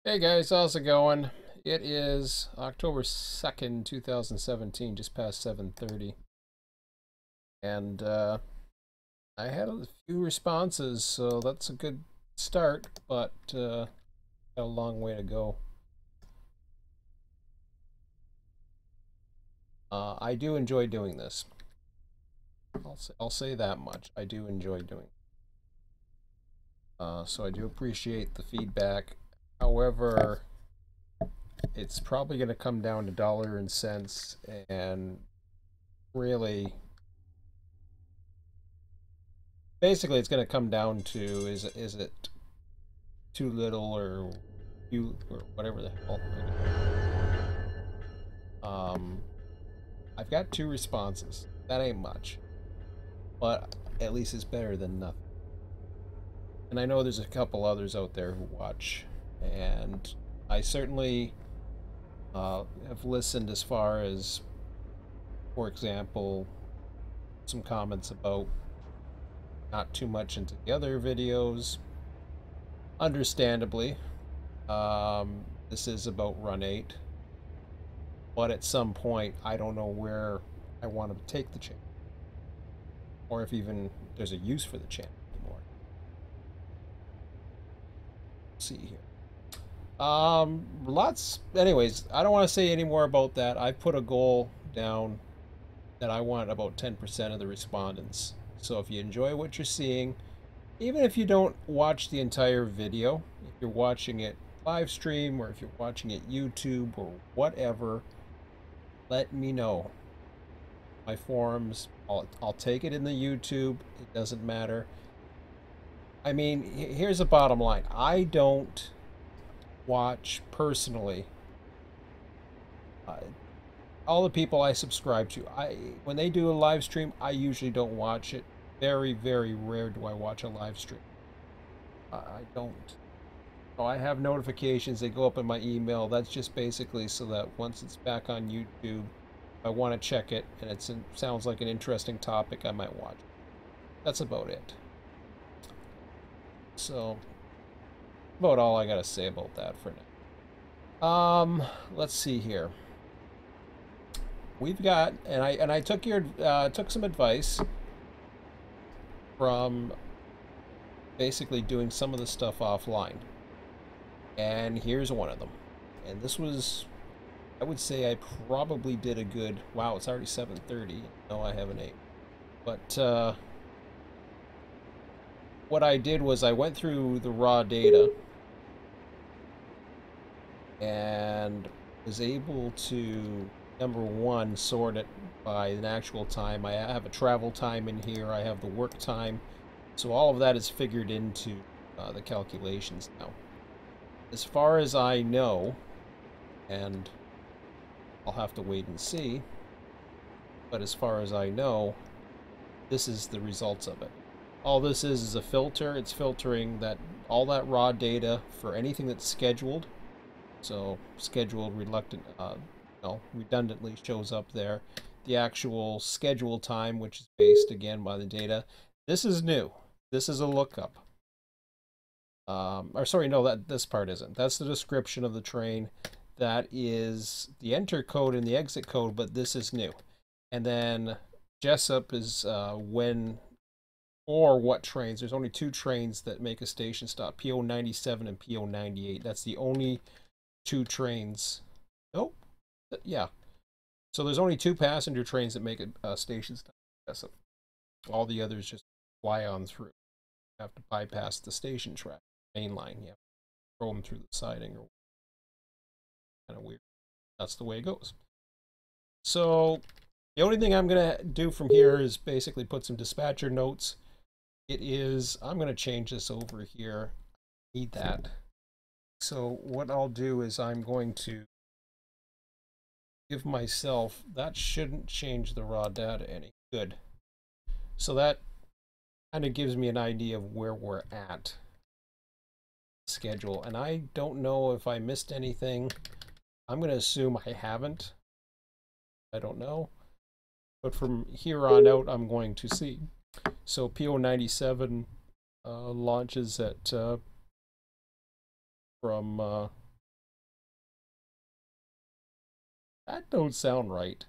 Hey guys, how's it going? It is October 2nd, 2017, just past 7:30. And I had a few responses, so that's a good start, but got a long way to go. I do enjoy doing this. I'll say that much. I do enjoy doing it. So I do appreciate the feedback. However, it's probably going to come down to dollar and cents, and really basically it's going to come down to is it too little or you or whatever the hell. I've got two responses. That ain't much, but at least it's better than nothing. And I know there's a couple others out there who watch, and I certainly have listened as far as, for example, some comments about not too much into the other videos. Understandably, this is about Run 8, but at some point I don't know where I want to take the channel, or if even there's a use for the channel anymore. Let's see here. Lots. Anyways, I don't want to say any more about that. I put a goal down that I want about 10% of the respondents. So if you enjoy what you're seeing, even if you don't watch the entire video, if you're watching it live stream or if you're watching it YouTube or whatever, let me know. My forums, I'll take it in the YouTube. It doesn't matter. I mean, here's the bottom line. I don't watch personally all the people I subscribe to. When they do a live stream, I usually don't watch it. Very, very rare do I watch a live stream. I don't. Oh, I have notifications. They go up in my email. That's just basically so that once it's back on YouTube, I want to check it and it sounds like an interesting topic, I might watch it. That's about it. So, about all I gotta say about that for now. Let's see here. We've got, and I took took some advice from basically doing some of the stuff offline, and here's one of them. And this was, I would say I probably did a good. Wow, it's already 7:30. No, I haven't ate. But what I did was I went through the raw data and was able to, number one, sort it by an actual time. I have a travel time in here. I have the work time. So all of that is figured into the calculations now. As far as I know, and I'll have to wait and see, but as far as I know, this is the results of it. All this is a filter. It's filtering all that raw data for anything that's scheduled. So scheduled redundantly shows up there. The actual schedule time, which is based again by the data. This is new. This is a lookup. Or sorry, no, this part isn't. That's the description of the train. That is the enter code and the exit code, but this is new. And then Jessup is when or what trains. There's only two trains that make a station stop, PO 97 and PO 98. That's the only two trains. Nope. Yeah. So there's only two passenger trains that make a station stop. Jessup. All the others just fly on through. You have to bypass the station track, main line. You have to throw them through the siding, or kind of weird. That's the way it goes. So the only thing I'm going to do from here is basically put some dispatcher notes. I'm going to change this over here. I need that. So what I'll do is I'm going to give myself, that shouldn't change the raw data any. Good. So that kind of gives me an idea of where we're at schedule. And I don't know if I missed anything. I'm going to assume I haven't. I don't know. But from here on out, I'm going to see. So PO 97 launches at from That don't sound right.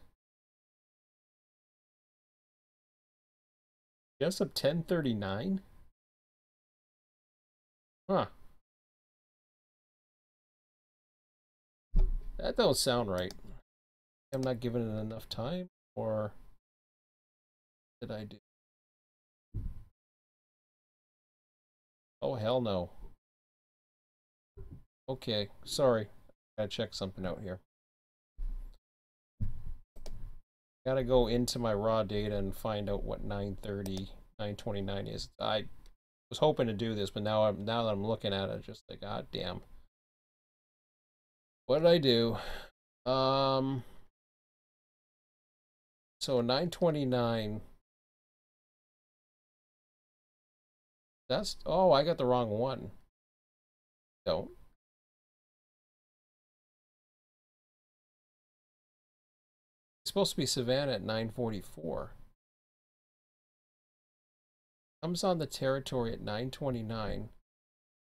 Jessup 1039? Huh. That don't sound right. I'm not giving it enough time, or did I do? Oh, hell no. Okay, sorry. Gotta check something out here. Gotta go into my raw data and find out what 930, 929 is. I was hoping to do this, but now that I'm looking at it, just like, god damn. What did I do? So 929. That's, oh, I got the wrong one. Don't. It's supposed to be Savannah at 944. Comes on the territory at 929.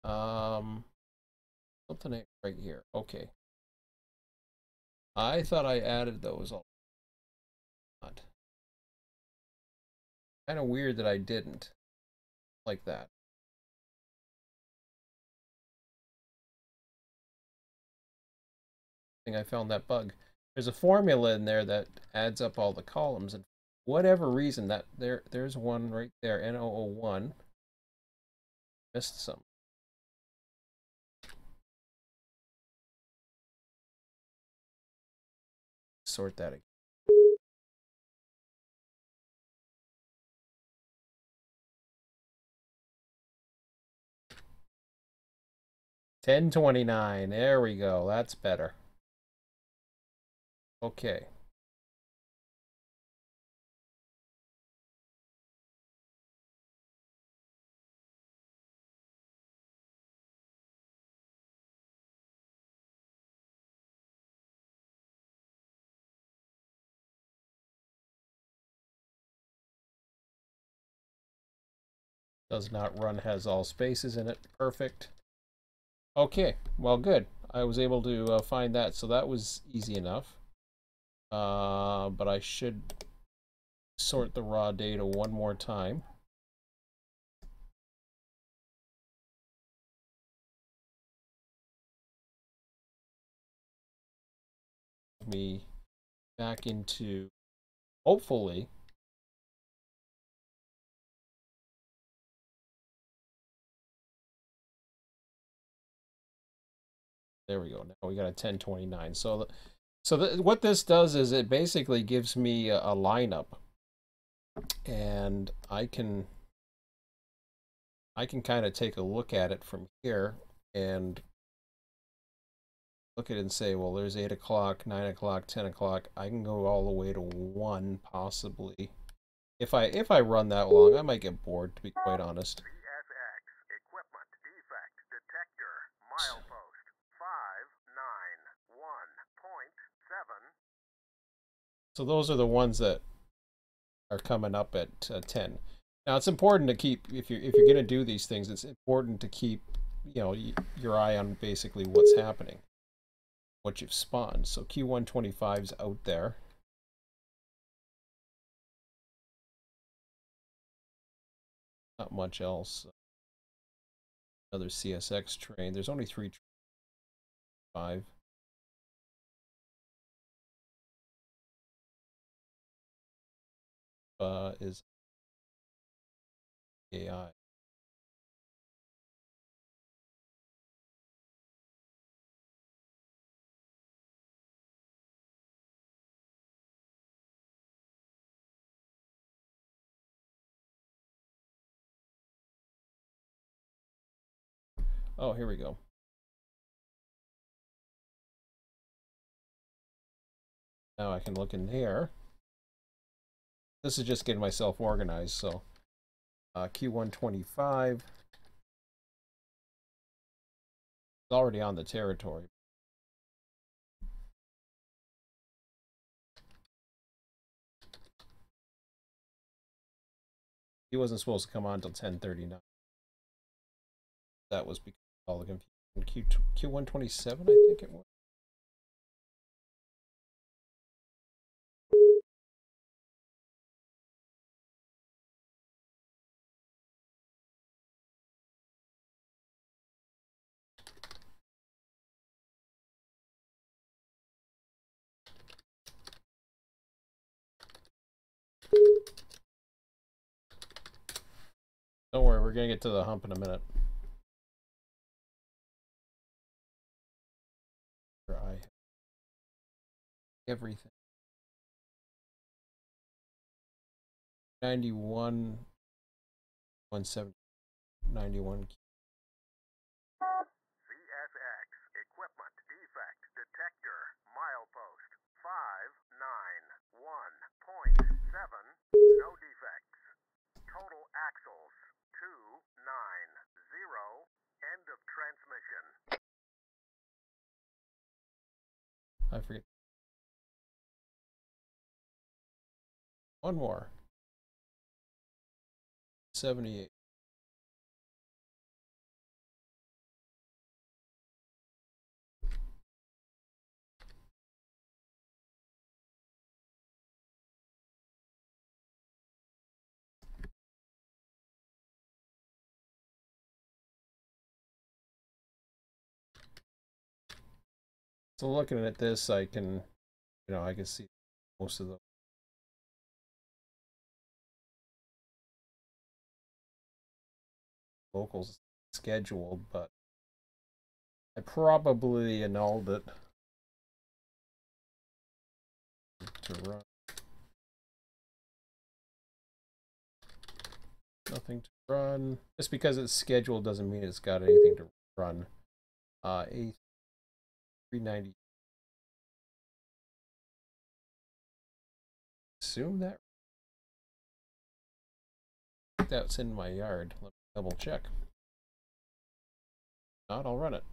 Something right here. Okay. I thought I added those all. Kind of weird that I didn't. Like that. I think I found that bug. There's a formula in there that adds up all the columns, and for whatever reason that there's one right there, N001. Missed some. Sort that again. $10.29. There we go. That's better. Okay. Does not run, has all spaces in it. Perfect. Okay, well, good. I was able to find that, so that was easy enough. But I should sort the raw data one more time. Me back into, hopefully, there we go. Now we got a 1029. So what this does is it basically gives me a lineup, and I can kind of take a look at it from here and look at it and say, well, there's 8 o'clock, 9 o'clock, 10 o'clock. I can go all the way to 1 possibly. If I run that long, I might get bored, to be quite honest. VSX equipment defect detector milepost 591.7. So those are the ones that are coming up at 10. Now it's important to keep, if you're going to do these things, it's important to keep, you know, your eye on basically what's happening, what you've spawned. So Q125's out there. Not much else. Another CSX train. There's only 3 5. Is AI. Oh, here we go. Now I can look in there. This is just getting myself organized, so Q125 is already on the territory. He wasn't supposed to come on until 10:39. That was because of all the confusion. Q127, I think it was. gonna get to the hump in a minute. I everything. 91, 170, 91. CSX equipment defect detector milepost 591.7 no defects. Total axles 290. End of transmission. I forget. One more. 78. So looking at this, I can, I can see most of the locals scheduled, but I probably annulled it to run. Nothing to run. Just because it's scheduled doesn't mean it's got anything to run. A390. Assume that's in my yard. Let me double check. If not, I'll run it.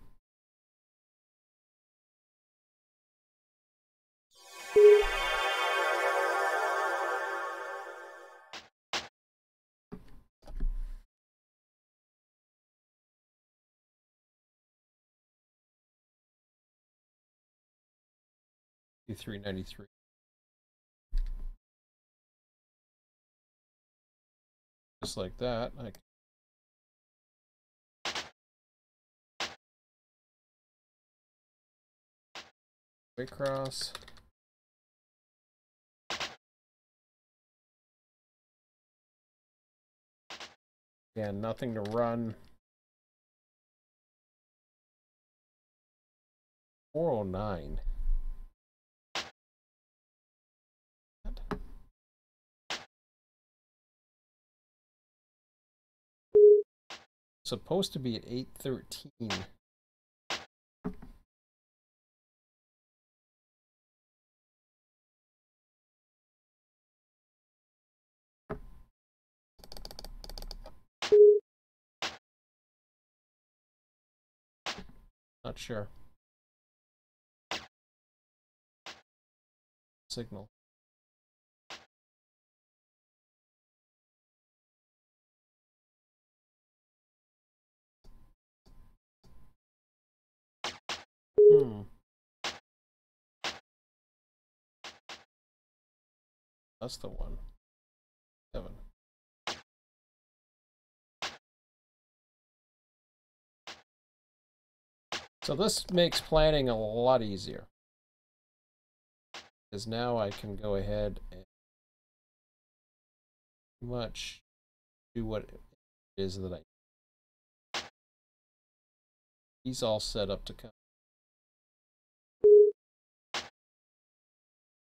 A393. Just like that. Waycross. Again, nothing to run. 409. Supposed to be at 813. Not sure. Signal. That's the one. 7. So this makes planning a lot easier. Because now I can go ahead and pretty much do what it is that he's all set up to come.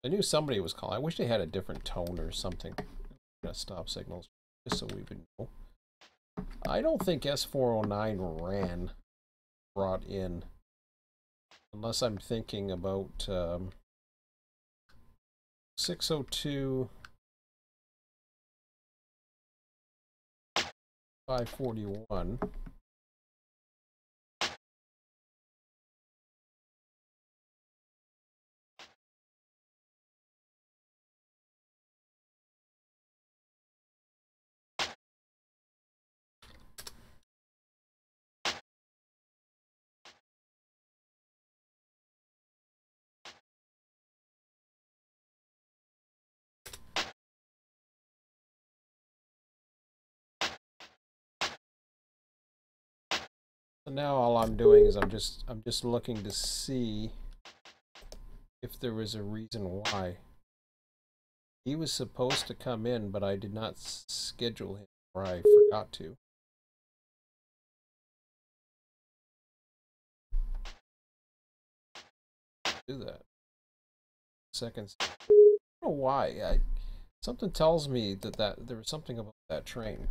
I knew somebody was calling. I wish they had a different tone or something. Stop signals, just so we would know. I don't think S409 brought in, unless I'm thinking about 602 541. So now all I'm doing is I'm just looking to see if there was a reason why. He was supposed to come in, but I did not schedule him, or I forgot to. do that. Seconds. I don't know why. Something tells me that there was something about that train.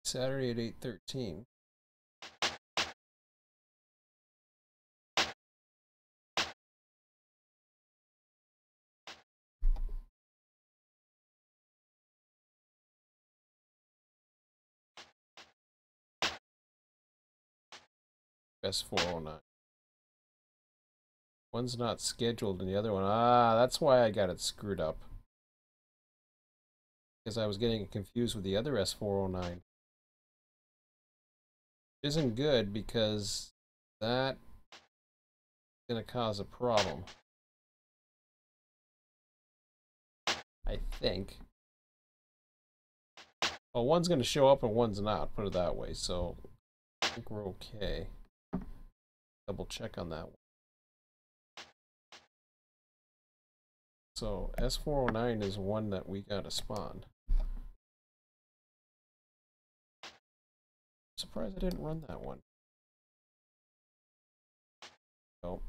Saturday at 8:13. S409. One's not scheduled and the other one, that's why I got it screwed up. Because I was getting confused with the other S409. Isn't good because that is going to cause a problem. I think. Well, one's going to show up and one's not, put it that way, so I think we're okay. Double check on that one. So S409 is one that we got to spawn. Surprised I didn't run that one. Oh.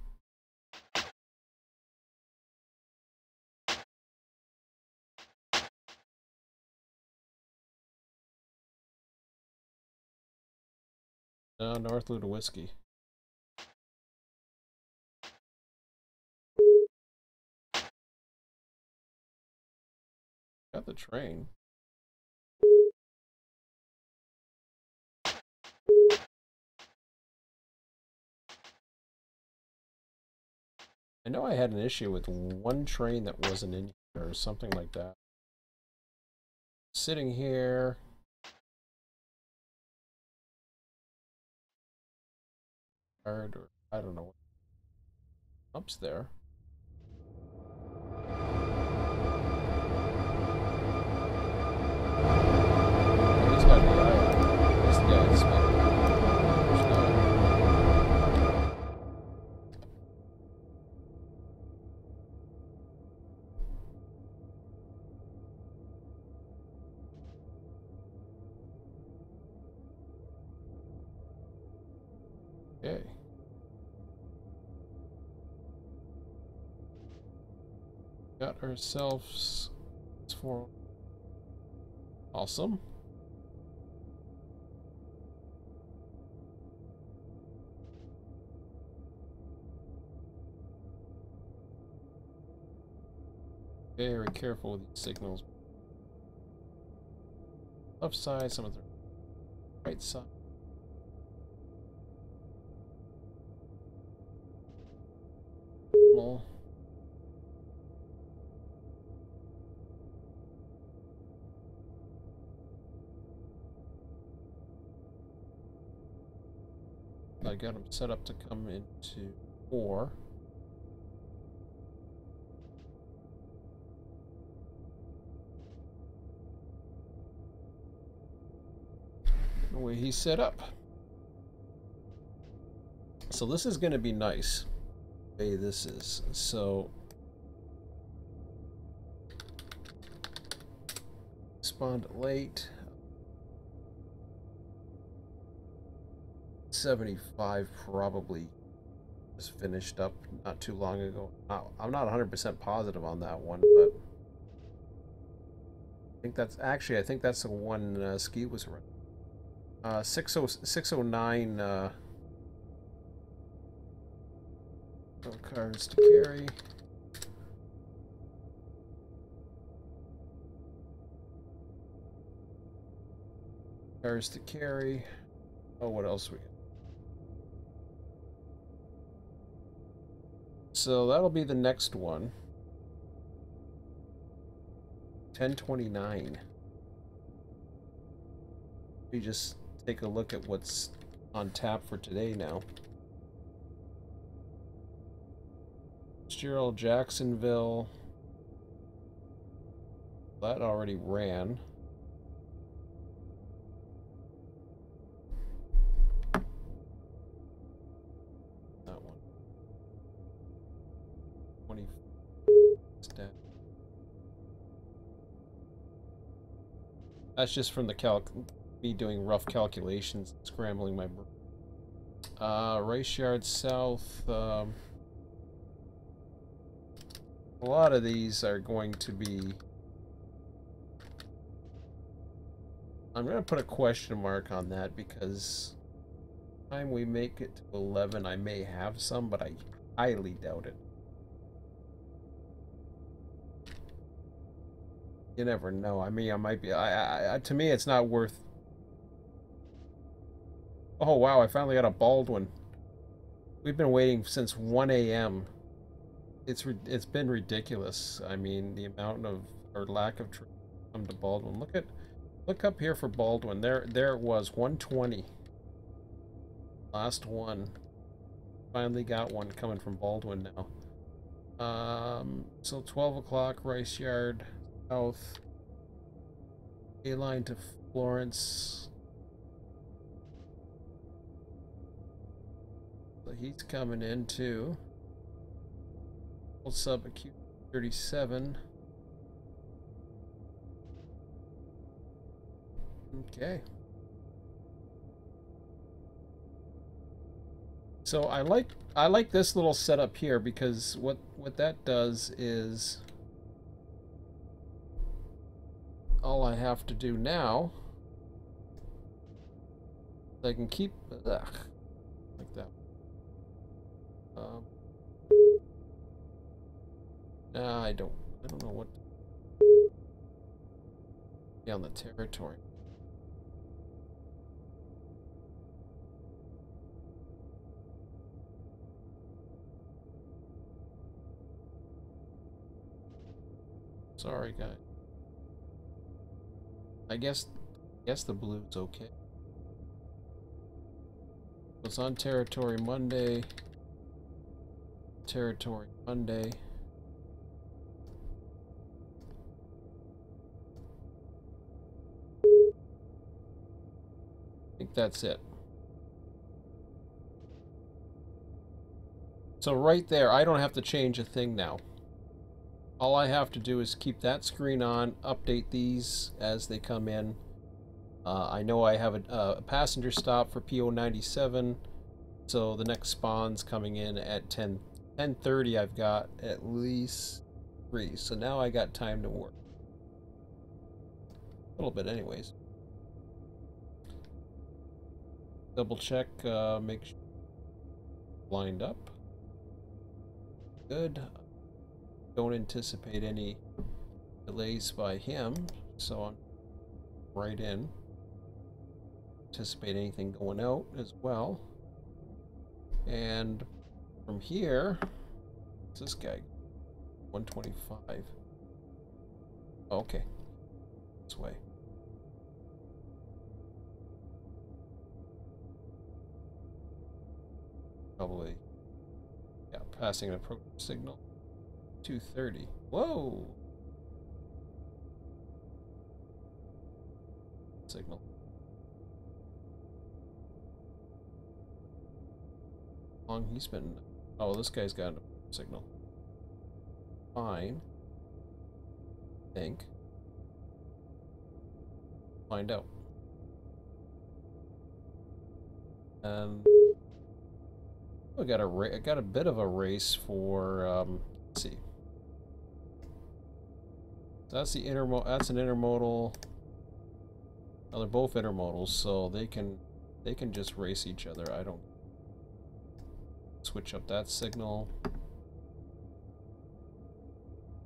North Luda Whiskey. Got the train. I know I had an issue with one train that wasn't in here or something like that. Sitting here. Or I don't know. Up's there. Oh, he's got the eye. This guy's got okay. Got ourselves for awesome. Very careful with these signals. Left side, some of the right side. Well, I got them set up to come into 4. The way he's set up. So this is going to be nice. The way this is. So spawned late. 75 probably just finished up not too long ago. I'm not 100% positive on that one, but I think that's actually, I think that's the one Ski was running. 609 cars to carry. Cars to carry. Oh, what else we got? So that'll be the next one. 1029. We just take a look at what's on tap for today now. Gerald Jacksonville. That already ran. That one. 20. That's just from the me doing rough calculations, scrambling my brain. Rice Yard South. A lot of these are going to be... I'm going to put a question mark on that because by the time we make it to 11, I may have some, but I highly doubt it. You never know. I mean, I might be... to me, it's not worth... Oh, wow, I finally got a Baldwin. We've been waiting since 1 a.m. It's been ridiculous. I mean, the amount of... or lack of... come to Baldwin. Look up here for Baldwin. There it was, 120. Last one. Finally got one coming from Baldwin now. So 12 o'clock, Rice Yard South. A-line to Florence. So he's coming in too. Old sub acute 37. Okay. So I like this little setup here because what that does is all I have to do now I can keep like that. I don't know what to be on the territory. Sorry, guys. I guess the blue's okay. It's on territory Monday. Territory Monday. I think that's it. So right there, I don't have to change a thing now. All I have to do is keep that screen on, update these as they come in. I know I have a passenger stop for PO97, so the next spawn's coming in at 10:30. I've got at least 3, so now I got time to work. A little bit anyways. Double check, make sure lined up. Good. Don't anticipate any delays by him, so I'm right in. Anticipate anything going out as well. And from here, what's this guy? 125. Okay. This way. Probably, yeah, passing an approach signal. 230. Whoa! Signal. How long he's been... Oh, this guy's got a signal. Fine. I think. Find out. And I got a bit of a race for let's see. That's the that's an intermodal. Well, they're both intermodals, so they can just race each other. I don't switch up that signal.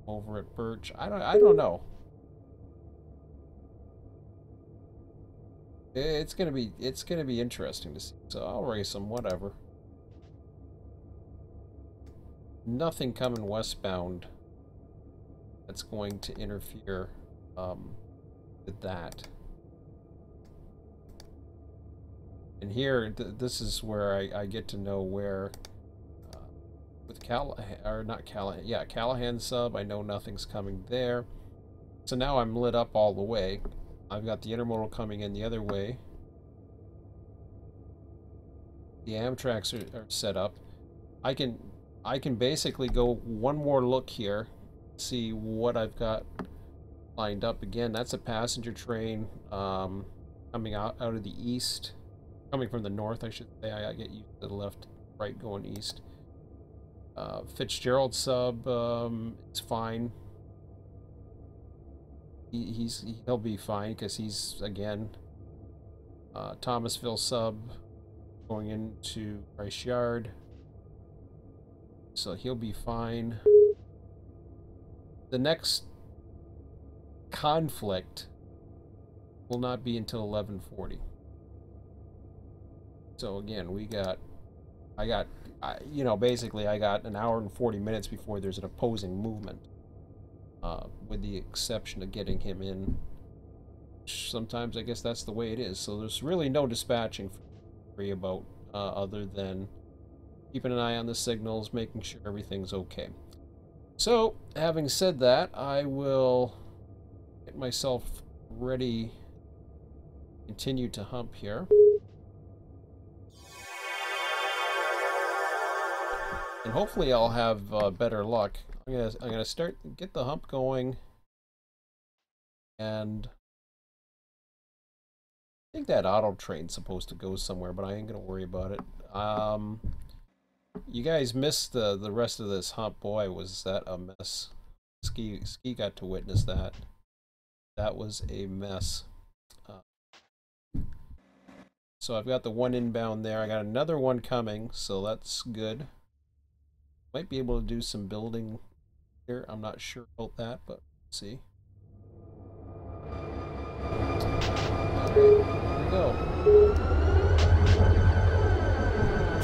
Over at Birch. I don't know. It's gonna be interesting to see. So I'll race them, whatever. Nothing coming westbound that's going to interfere with that. And here, this is where I get to know where with Callahan sub, I know nothing's coming there. So now I'm lit up all the way. I've got the intermodal coming in the other way. The Amtraks are set up. I can basically go one more look here, see what I've got lined up. Again, that's a passenger train. coming out of the east, coming from the north, I should say. I get used to the left, right going east. Fitzgerald sub, it's fine. He'll be fine because he's again. Thomasville sub going into Rice Yard, so he'll be fine. The next conflict will not be until 11:40. So again, basically I got an hour and 40 minutes before there's an opposing movement, with the exception of getting him in. Sometimes I guess that's the way it is. So there's really no dispatching to worry about, other than keeping an eye on the signals, making sure everything's okay. So, having said that, I will get myself ready, continue to hump here. And hopefully I'll have better luck. I'm gonna get the hump going, and I think that auto train's supposed to go somewhere, but I ain't gonna worry about it. You guys missed the rest of this hump. Boy, was that a mess. Ski got to witness that. That was a mess. So I've got the one inbound there. I got another one coming, so that's good. Might be able to do some building here. I'm not sure about that, but let's see. Alright, here we go.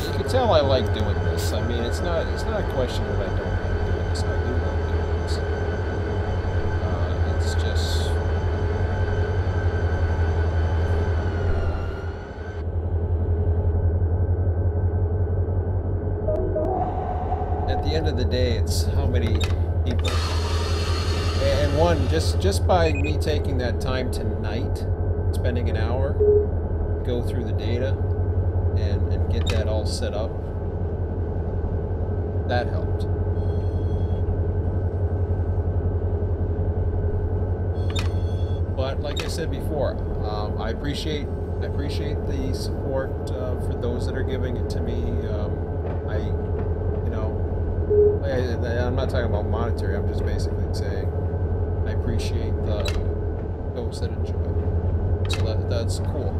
You can tell I like doing this. I mean, it's not a question that I don't like doing this. I do like doing this. It's just at the end of the day, it's how many people. And one, just by me taking that time tonight, spending an hour, go through the data and get that all set up, that helped. But like I said before, I appreciate the support for those that are giving it to me. I'm not talking about monetary. I'm just basically saying I appreciate the folks that enjoy it. So that's cool.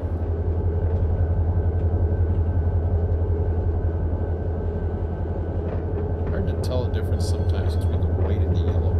Hard to tell the difference sometimes between the white and the yellow.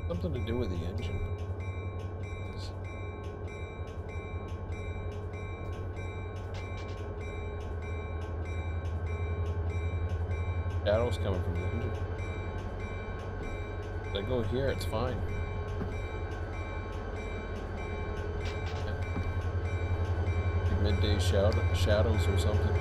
Something to do with the engine. Shadows coming from the engine. If I go here, it's fine. Like midday shadows or something.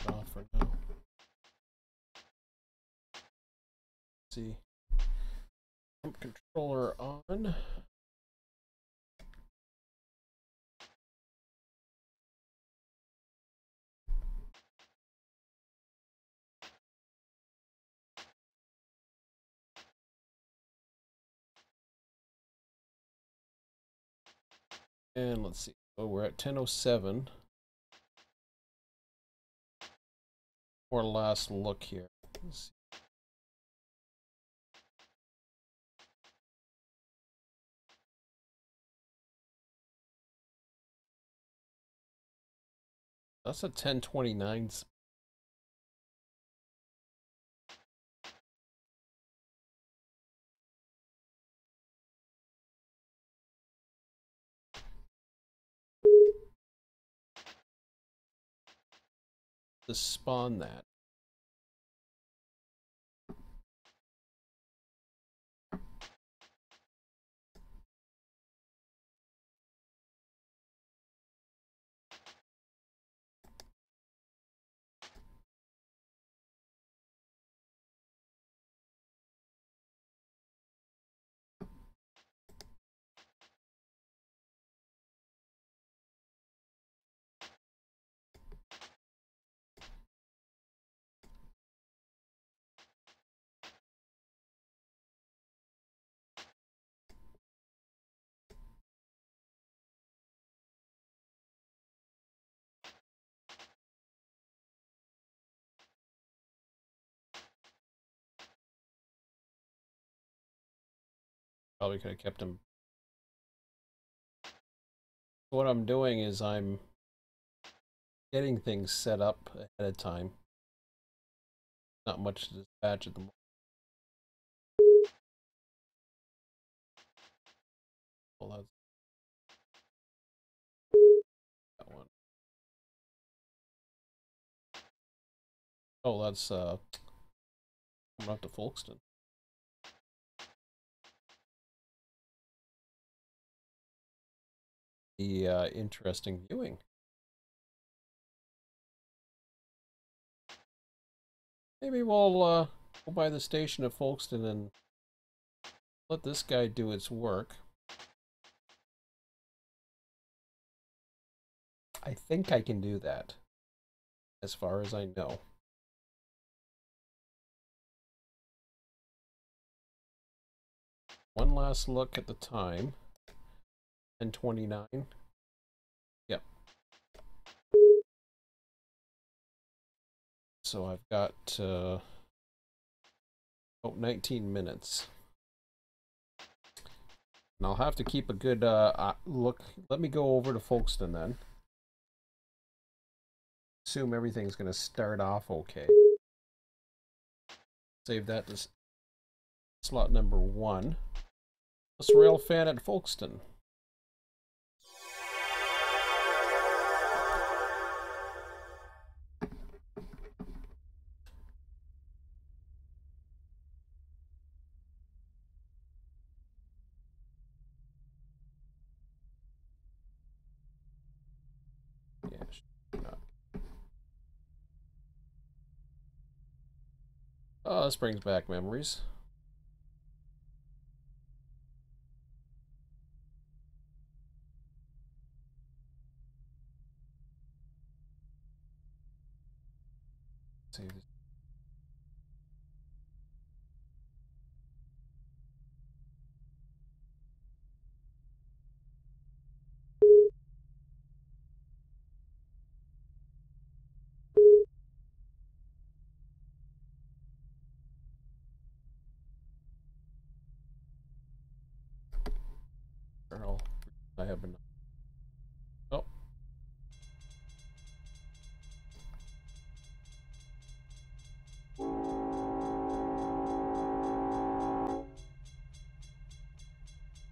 Off for now. Let's see. Controller on. And let's see. Oh, we're at 10:07. Or last look here. Let's see. That's a 10:29. To spawn that. Probably could have kept him. What I'm doing is I'm getting things set up ahead of time. Not much to dispatch at the moment. Well, that's that one. Oh, that's coming up to Folkestone. The interesting viewing. Maybe we'll go by the station at Folkestone and let this guy do its work. I think I can do that, as far as I know. One last look at the time. 10:29. Yep. So I've got about 19 minutes. And I'll have to keep a good look. Let me go over to Folkestone then. Assume everything's going to start off okay. Save that to slot number 1. This rail fan at Folkestone. Yeah, not. Oh, this brings back memories. Save this. I have enough. Oh.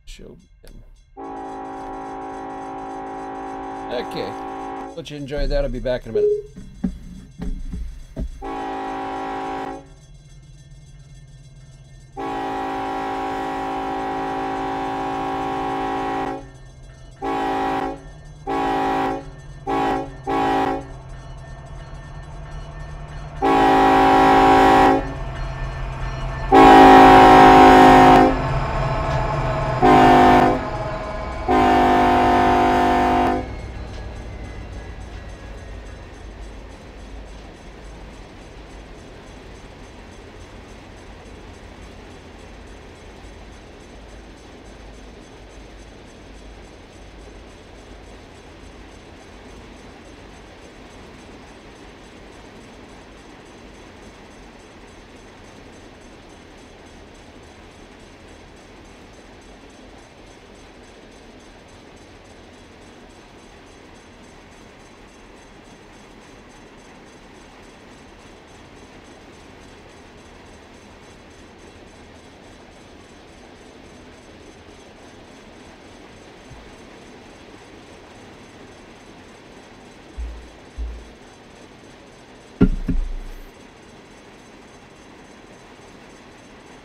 Show begin. Okay. Hope you enjoyed that. I'll be back in a minute.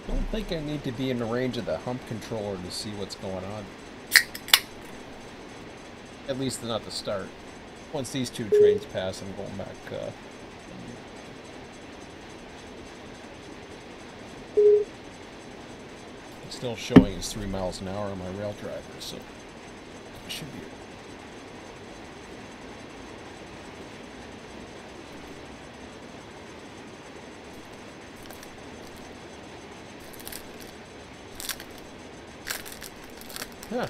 I think I need to be in the range of the hump controller to see what's going on. At least not to start. Once these two trains pass, I'm going back. It's still showing it's 3 miles an hour on my rail driver, so it should be. Huh. I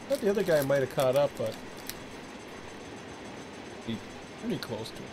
thought the other guy might have caught up, but he's pretty close to it.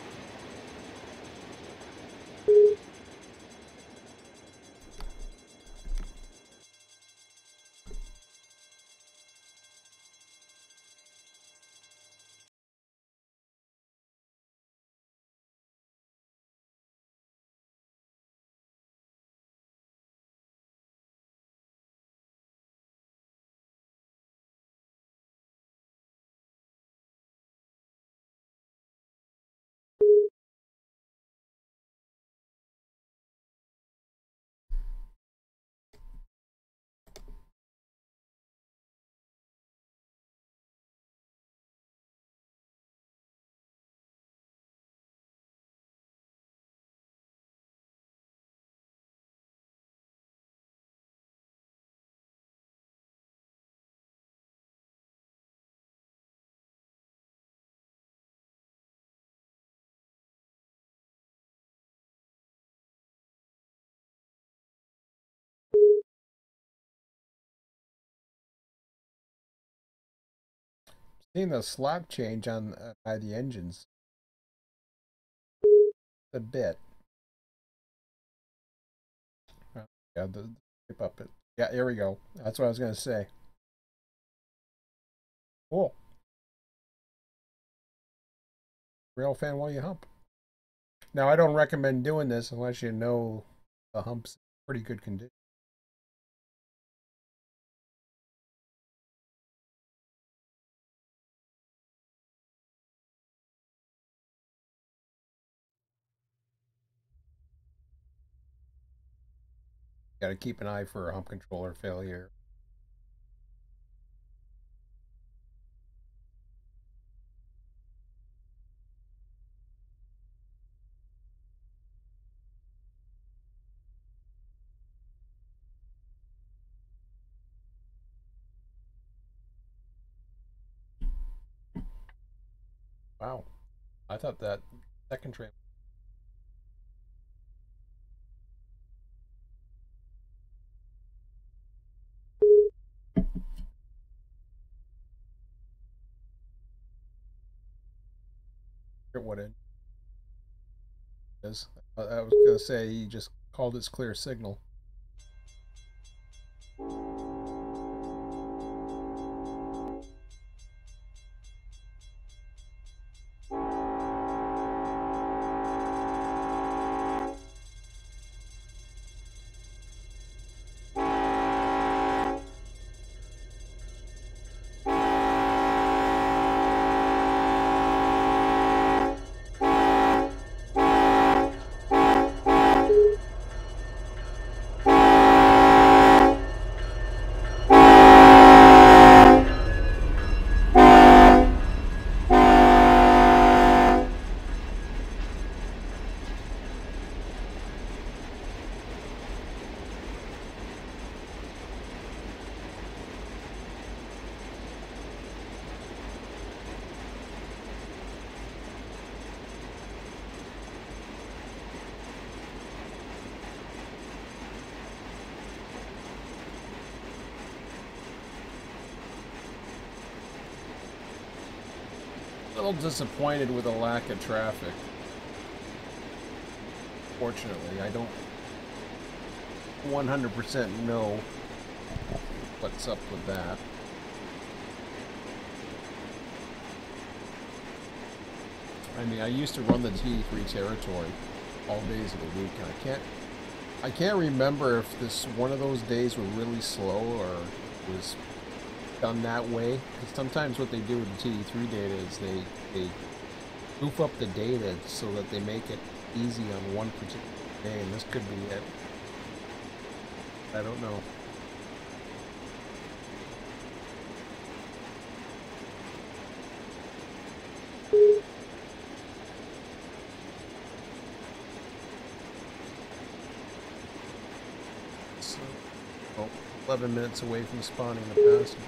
Seeing the slap change on by the engines a bit. Yeah, the tip up it. Yeah, here we go. That's what I was gonna say. Cool. Rail fan while you hump. Now I don't recommend doing this unless you know the hump's in pretty good condition. Got to keep an eye for a hump controller failure. Wow, I thought that second train. What it is. I was gonna say he just called its clear signal. A little disappointed with the lack of traffic. Fortunately, I don't 100% know what's up with that. I mean, I used to run the T3 territory all days of the week, and I can't remember if this one of those days were really slow or was done that way. Because sometimes what they do with the TD3 data is they goof up the data so that they make it easy on one particular day, and this could be it. I don't know. So, oh, 11 minutes away from spawning the passenger.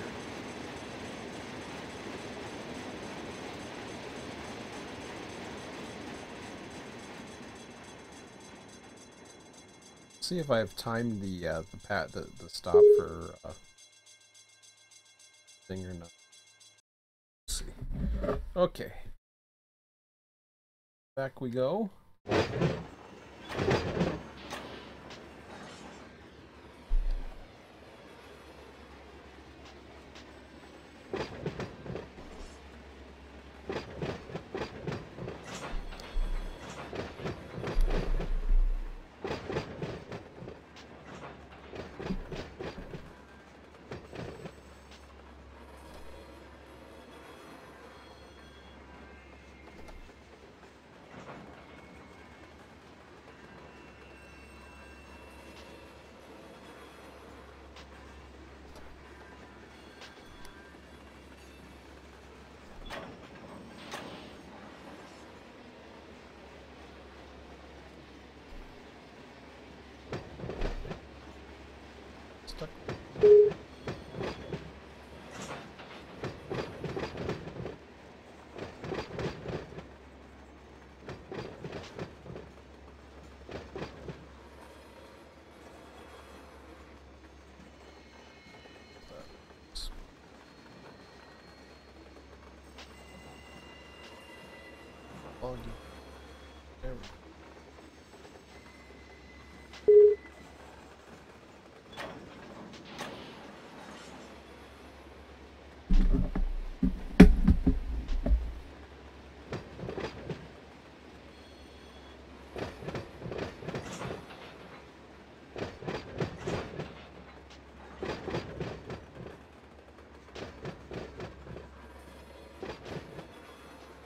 See if I have timed the stop for thing or not. Let's see. Okay. Back we go. Log in. There we go.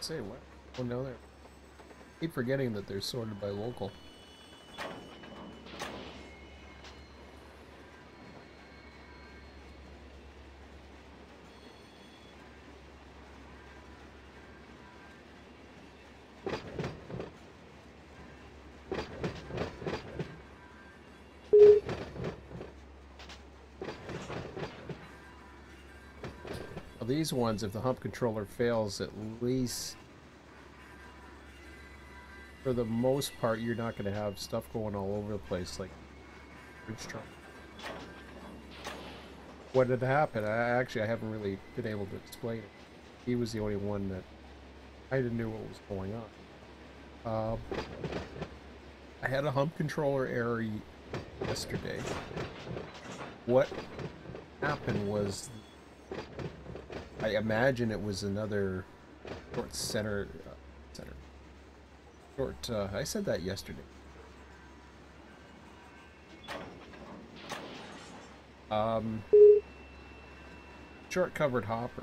Say what? Oh no, they're. I keep forgetting that they're sorted by local. Well, these ones, if the hump controller fails, at least for the most part, you're not going to have stuff going all over the place like bridge truck. What had happened? I haven't really been able to explain it. He was the only one that kind of knew what was going on. I had a hump controller error yesterday. What happened was, I imagine it was another short center. I said that yesterday. Short covered hopper.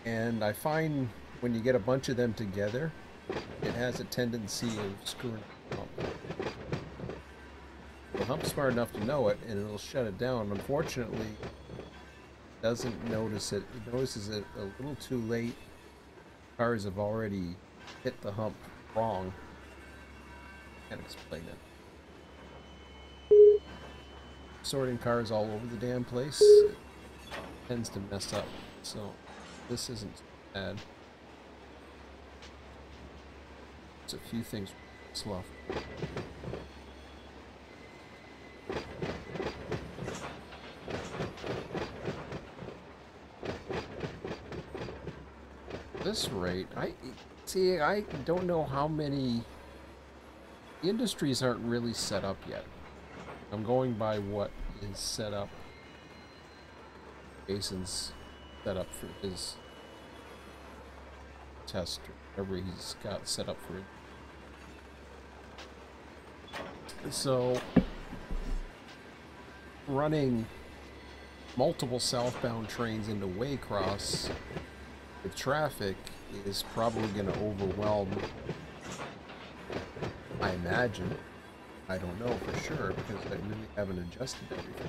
And I find when you get a bunch of them together, it has a tendency of screwing up the hump. The hump's smart enough to know it, and it'll shut it down. Unfortunately, it doesn't notice it. It notices it a little too late. Cars have already hit the hump wrong. Can't explain it. Sorting cars all over the damn place, it tends to mess up. So this isn't bad. There's a few things slough. This rate, I don't know how many. The industries aren't really set up yet. I'm going by what is set up. Jason's set up for his test, or whatever he's got set up for it. So, running multiple southbound trains into Waycross with traffic is probably going to overwhelm, I imagine. I don't know for sure because I really haven't adjusted everything.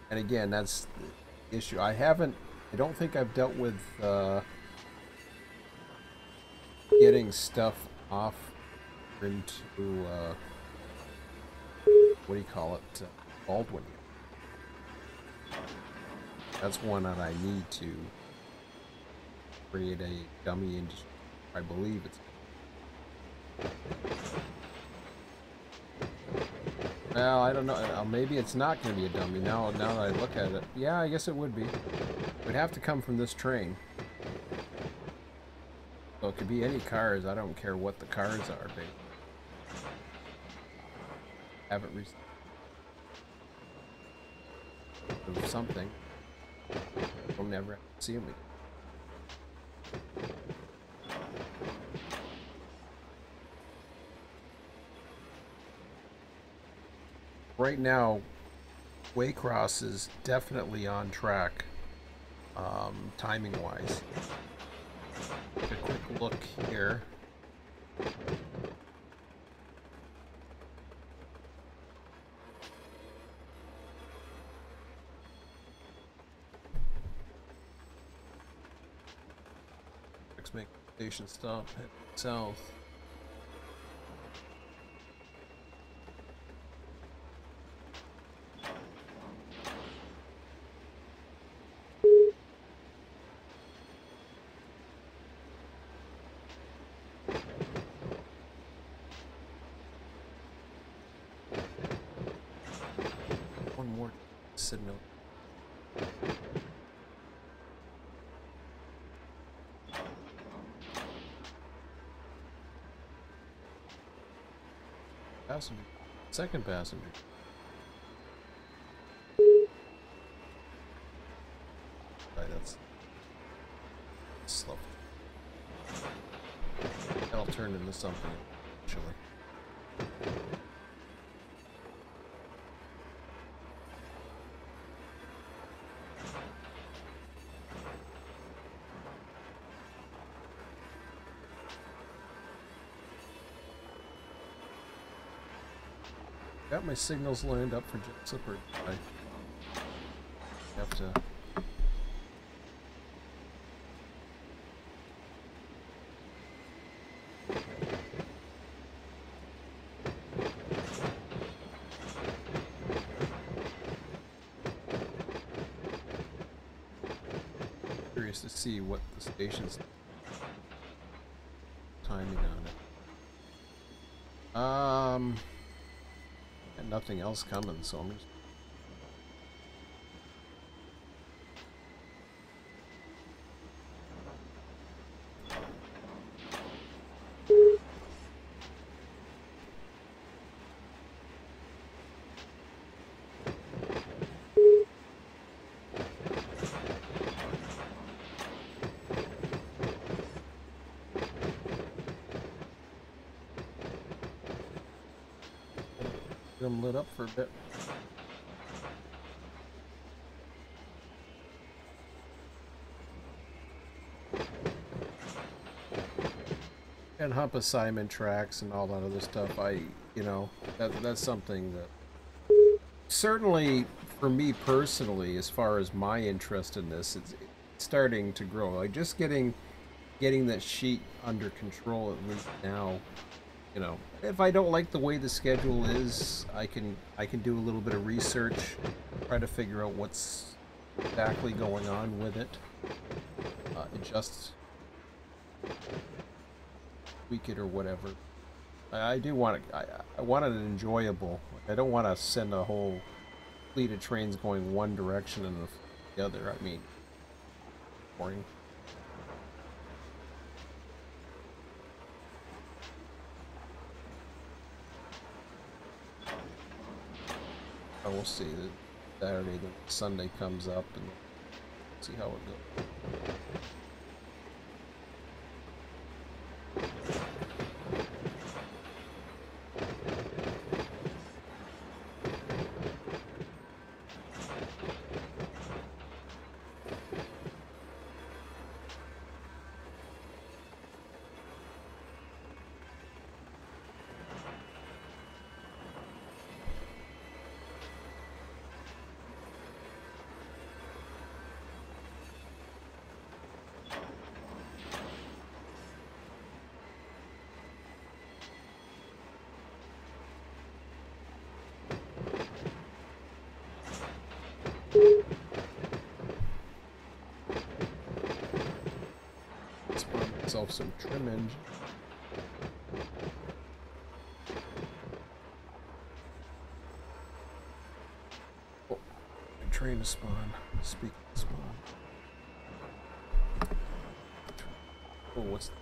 And again, that's the issue. I don't think I've dealt with getting stuff off into, what do you call it, Baldwin. That's one that I need to create a dummy industry. I believe it's. Well, I don't know. Maybe it's not going to be a dummy. Now that I look at it, yeah, I guess it would be. It would have to come from this train. So it could be any cars. I don't care what the cars are, baby. Haven't received something. We'll never see them again. Right now, Waycross is definitely on track, timing-wise. Take a quick look here. Let's make station stop, head south. One more signal. passenger. Second passenger. Right, that's slow. That'll turn into something eventually. Got my signals lined up for Jessup, or I have to. Curious to see what the station's timing on it. And nothing else coming, so I'm just. Get them lit up for a bit. And hump assignment tracks and all that other stuff. You know, that's something that certainly for me personally, as far as my interest in this, it's starting to grow. Like just getting that sheet under control at least now. You know, if I don't like the way the schedule is, I can do a little bit of research, try to figure out what's exactly going on with it, adjust, tweak it or whatever. I do want it. I want it enjoyable. I don't want to send a whole fleet of trains going one direction and the other. I mean, boring. We'll see. The Saturday, the Sunday comes up, and see how it goes. Some trim engine. Oh, train to spawn. Speaking of spawn. Oh, what's that?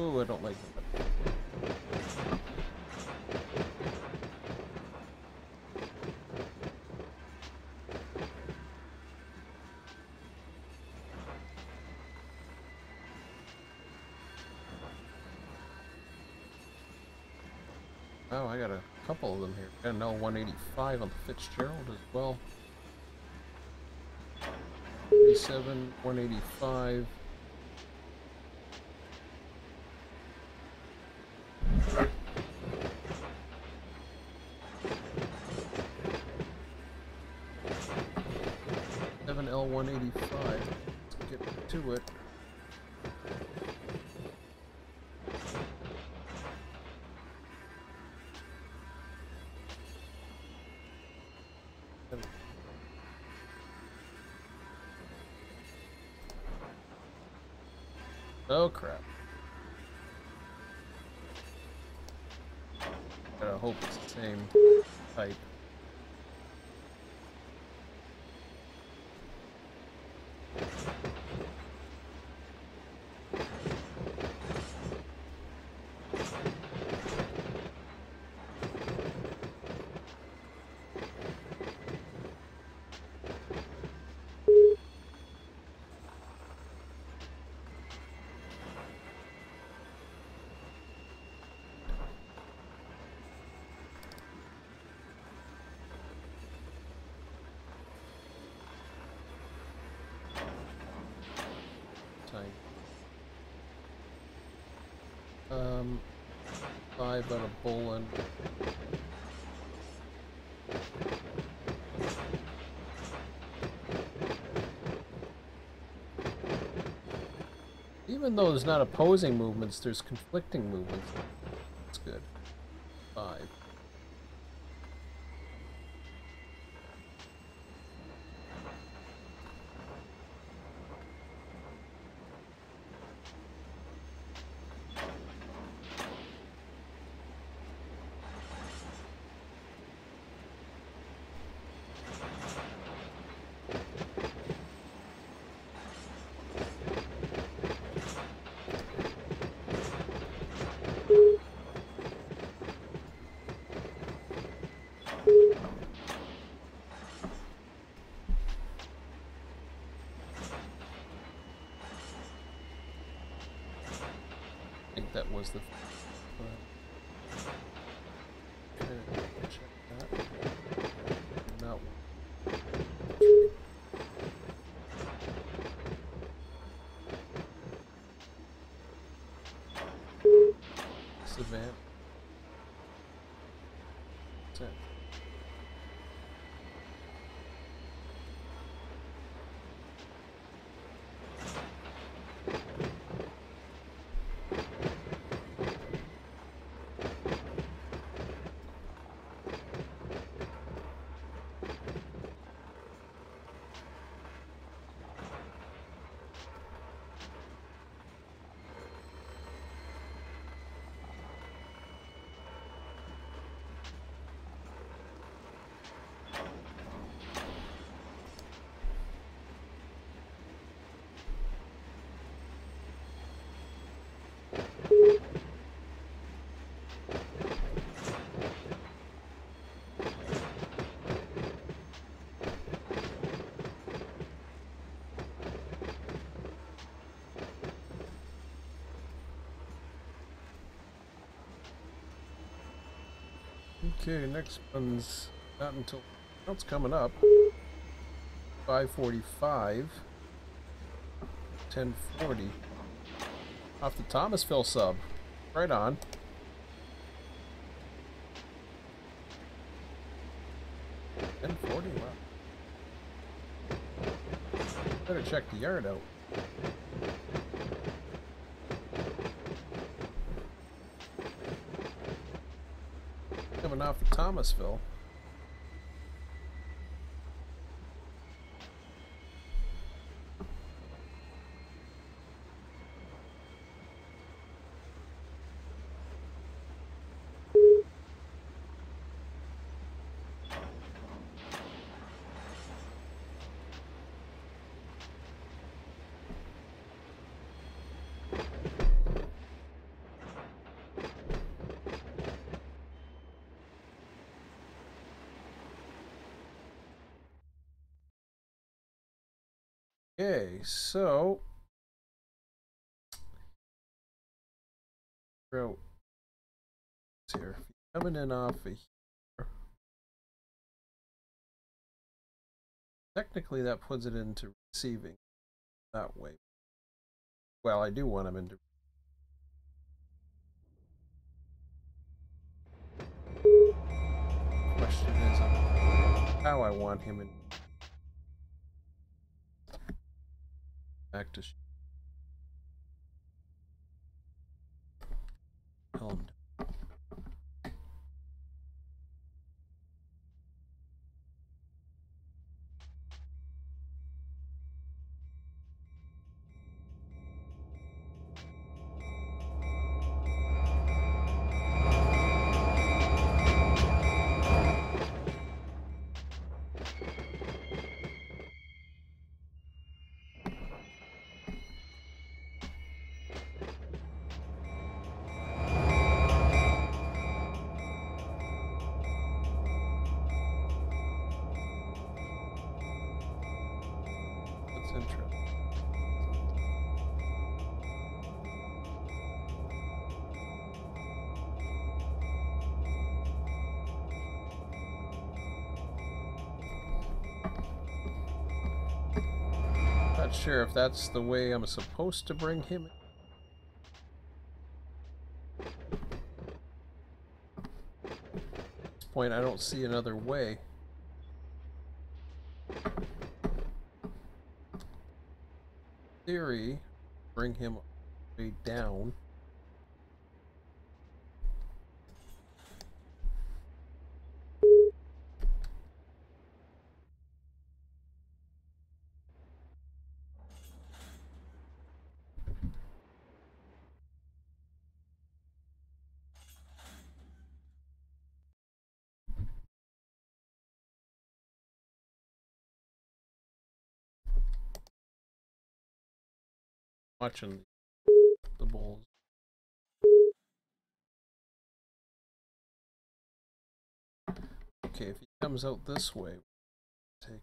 Oh, I don't like that. Oh, I got a couple of them here. Got an L185 on the Fitzgerald as well. 37, 185. L185. Let's get to it. Oh crap. hope it's the same type. Five out of Bolin. Even though there's not opposing movements, there's conflicting movements. That's good. 5. That was the okay, check that. No. Savant. That's it. Okay, next one's not until it's coming up. 5:45, 10:40. Off the Thomasville sub. Right on. Wow. Better check the yard out. Coming off of Thomasville. Okay, so here, coming in off of here, technically that puts it into receiving that way. Well, I do want him into. Question is how I want him in. Back to Helm. That's interesting. Not sure if that's the way I'm supposed to bring him in. At this point, I don't see another way. In theory, bring him way down. Watching the bulls. Okay, if he comes out this way, take him.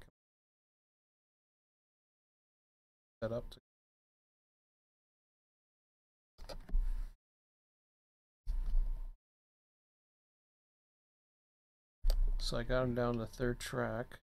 Set up to. So I got him down the third track.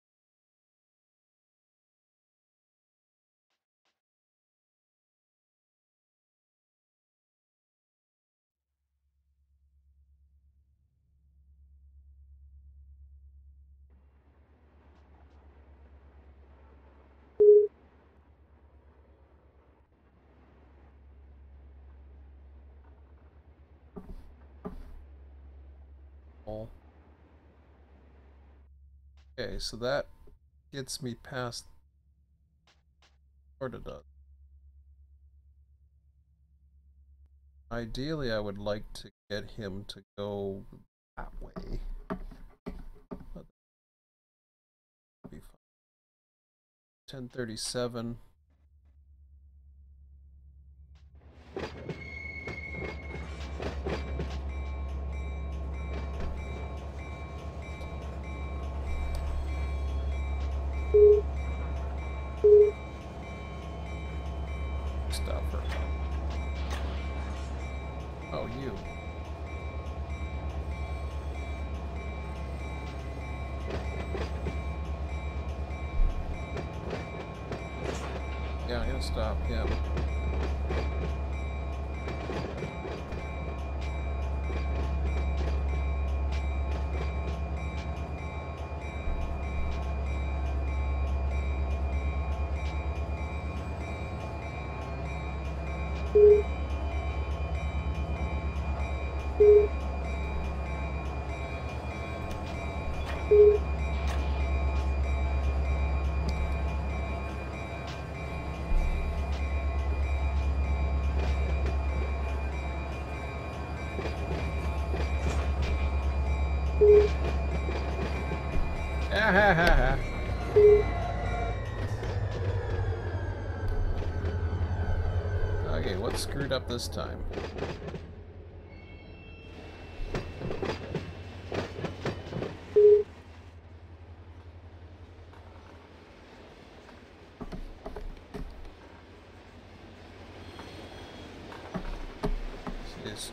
Okay, so that gets me past Florida does. Ideally, I would like to get him to go that way. But that'd be fine. 1037. Stop for a minute. Oh, you. Yeah, I'm gonna stop him. Okay, what screwed up this time?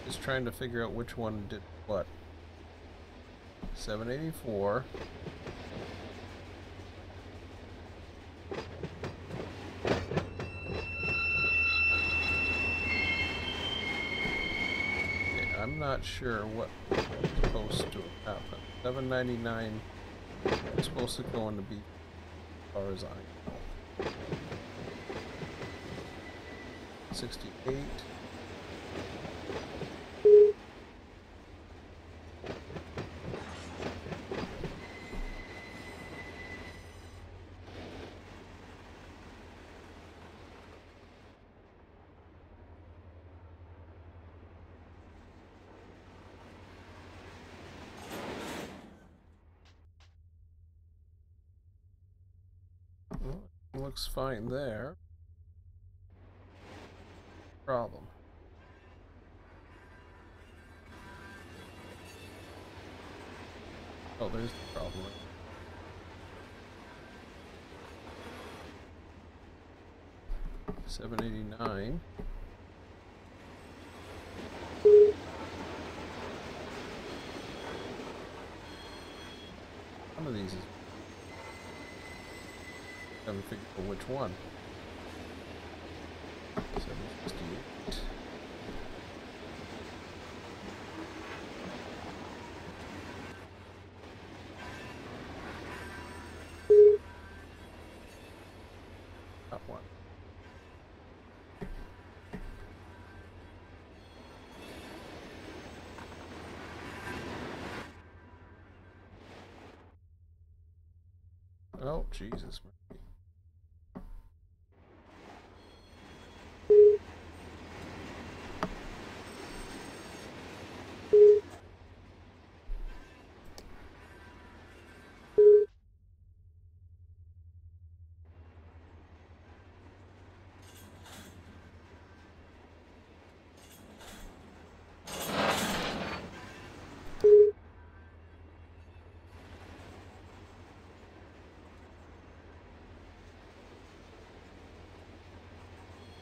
Is trying to figure out which one did what. 784. I'm not sure what is supposed to happen. 799 is supposed to go into B as far as I know. 68. Looks fine there. Problem. Oh, there's the problem. 789. One of these is... I haven't figured out which one. 768. That one. Oh, Jesus.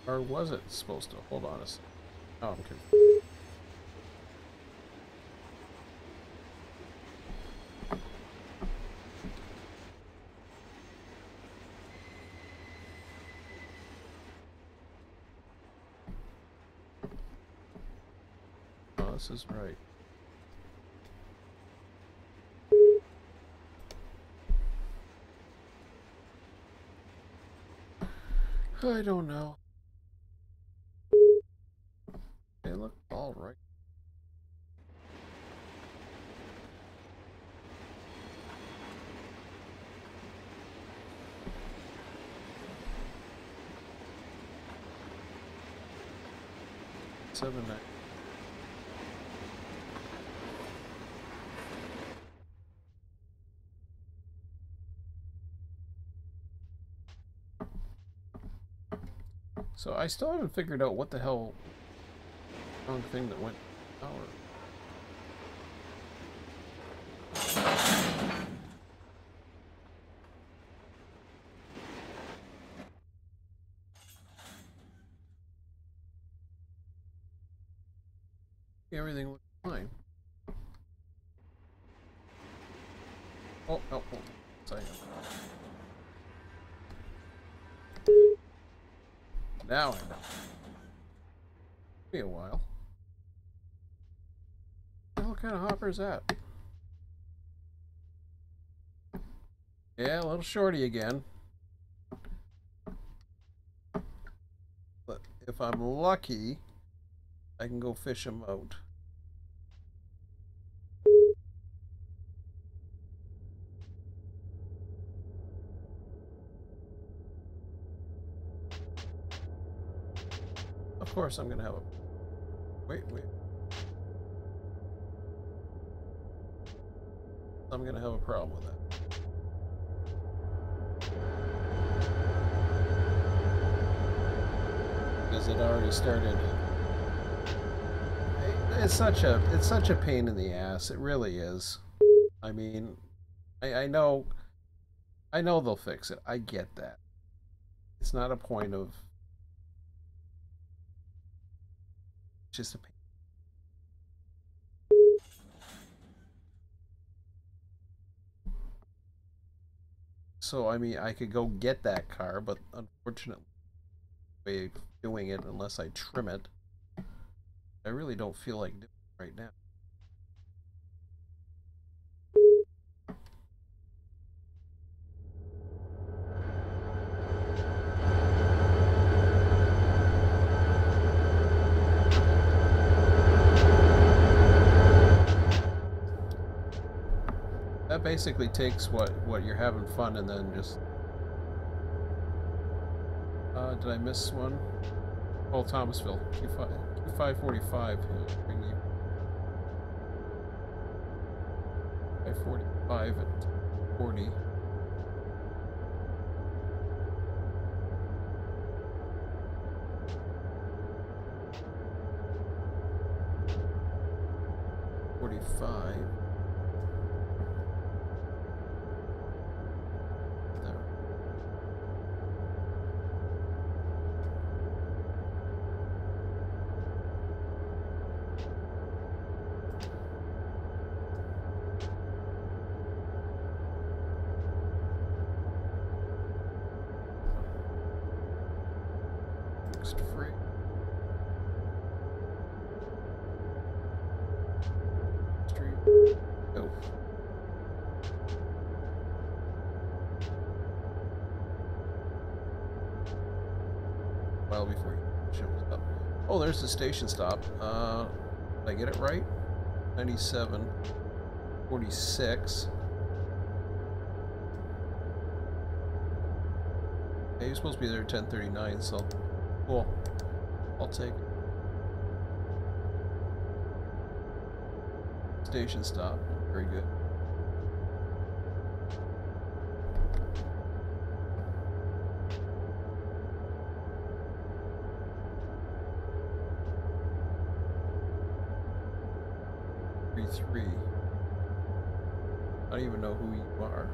Or was it supposed to? Hold on a second. Oh, I'm confused. Oh, this is right. I don't know. They look all right. Seven, 9. So I still haven't figured out what the hell wrong thing that went power. Everything looks fine. Oh, oh, oh. Second. Now I know. Be a while. What kind of hopper is that? Yeah, a little shorty again. But if I'm lucky, I can go fish him out. Of course I'm gonna have a... Wait. I'm gonna have a problem with that. Because it already started. It's such a pain in the ass. It really is. I mean, I know they'll fix it. I get that. It's not a point of just a pain. So I mean, I could go get that car, but unfortunately, the way of doing it, unless I trim it, I really don't feel like doing it right now. That basically takes what you're having fun and then just... did I miss one? Oh, Thomasville. Q545. Bring you. 545 at 40. Next free. Street. Go. Well, before he shows up. Oh, there's the station stop. Did I get it right? 97:46. Yeah, you're supposed to be there at 10:39, so cool. I'll take it. Station stop. Very good. Three. I don't even know who you are.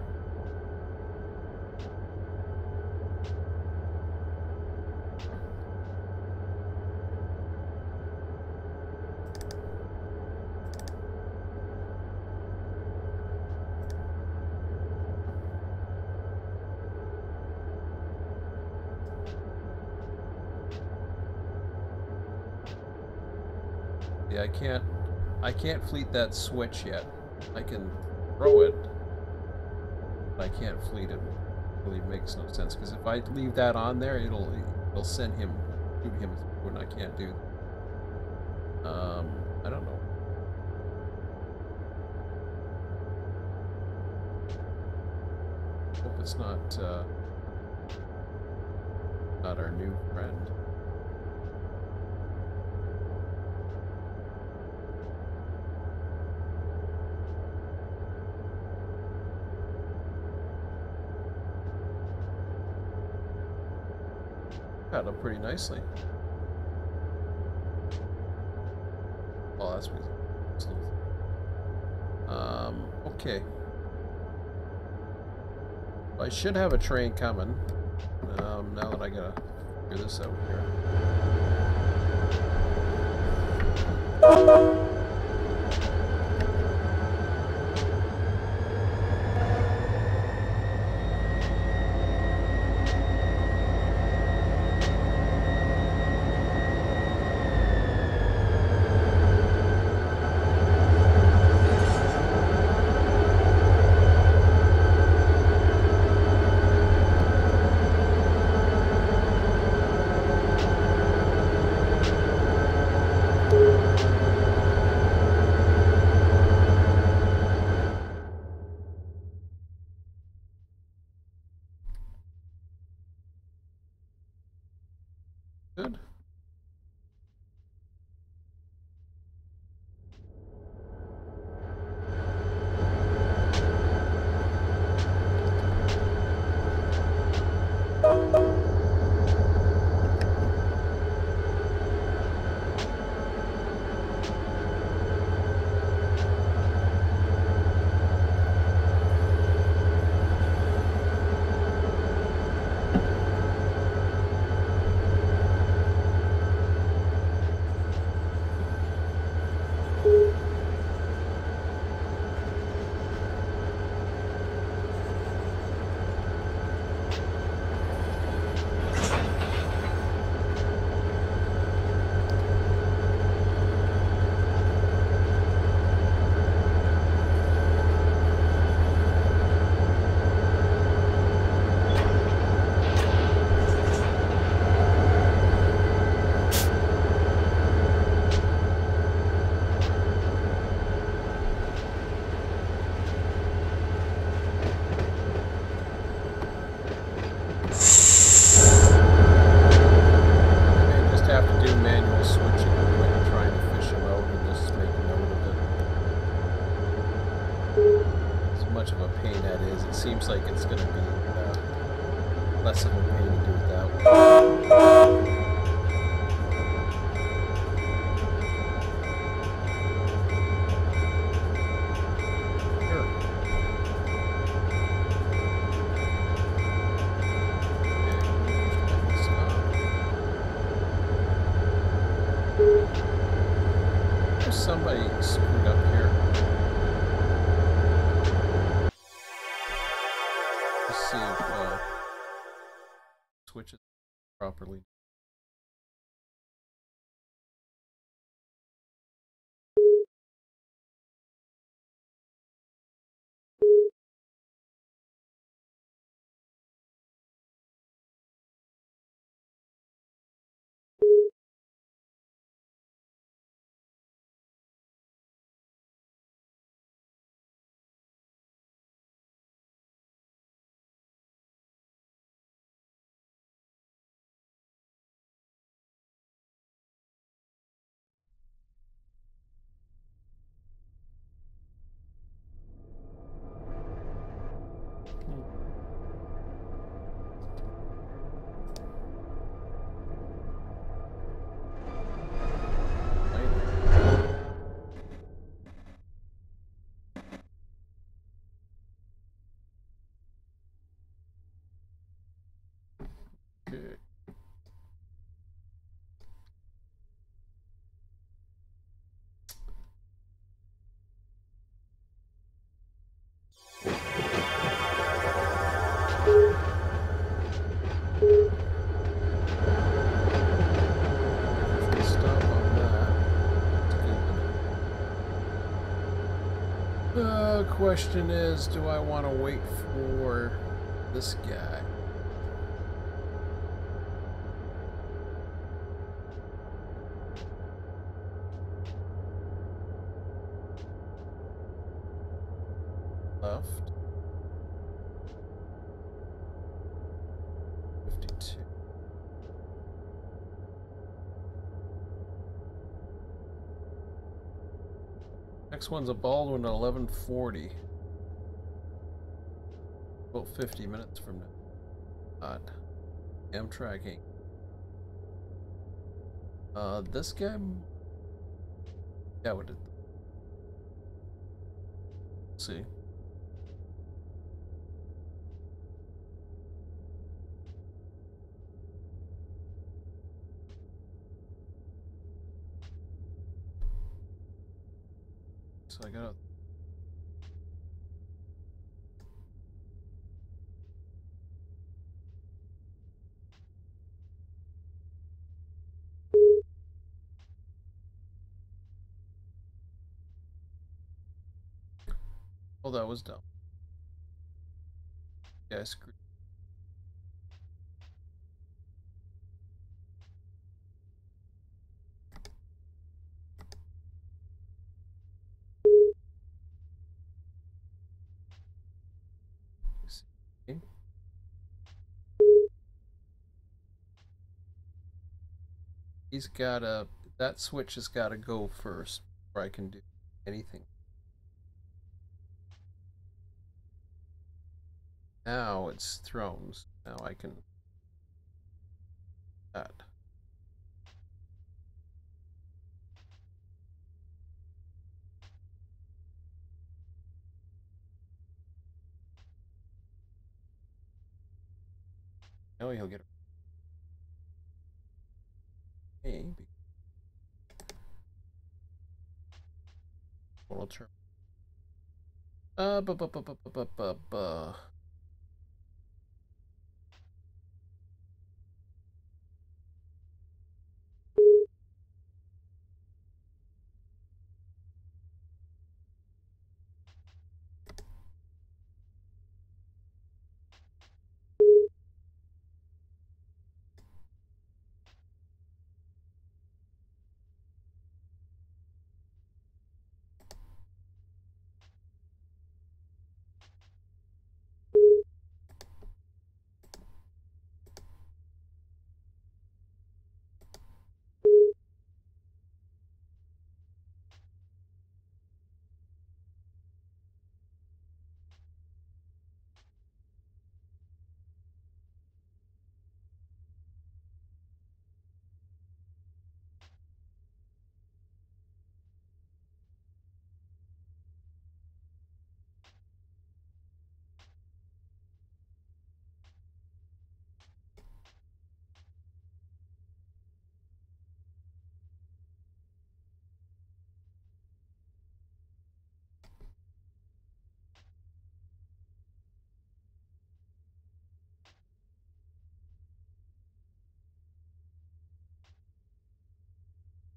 Yeah, I can't fleet that switch yet. I can throw it, but I can't fleet it. It really makes no sense, because if I leave that on there, it'll send him, shoot him through, and I can't do that. I don't know. Hope it's not our new friend. Got up pretty nicely. Oh, that's smooth. Okay. I should have a train coming. Now that I gotta figure this out here. Good. Seems like it's going to be less of a pain to do it that way. Sure. There's somebody screwed up here. See if switch it properly. Stop on that. That's good. The question is, do I want to wait for this guy? Left. 52. Next one's a Baldwin at 11:40. About 50 minutes from now. God. Amtrak ain't. This guy? Yeah, what did? Let's see. So I got. Oh, that was dumb. Yeah, I screwed. See? He's gotta. That switch has got to go first before I can do anything. Now it's thrones. Now I can. That. Now he'll get. Maybe. Total turn. Bu.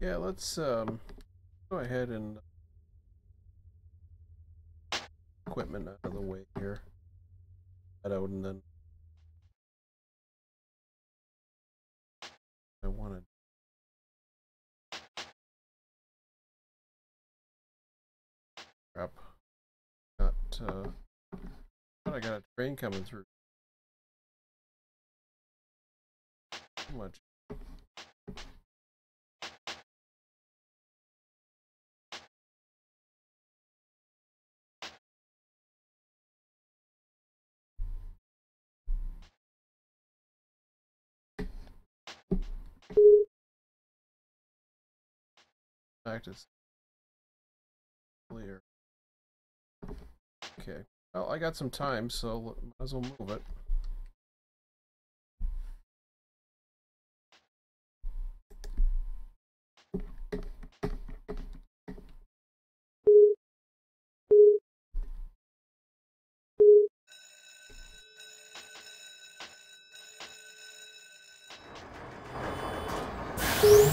Yeah, let's go ahead and equipment out of the way here. That out, and then I wanted. Crap. Got. Thought I got a train coming through. Too much. Practice. Clear. Okay. Well, I got some time, so might as well move it. Must be.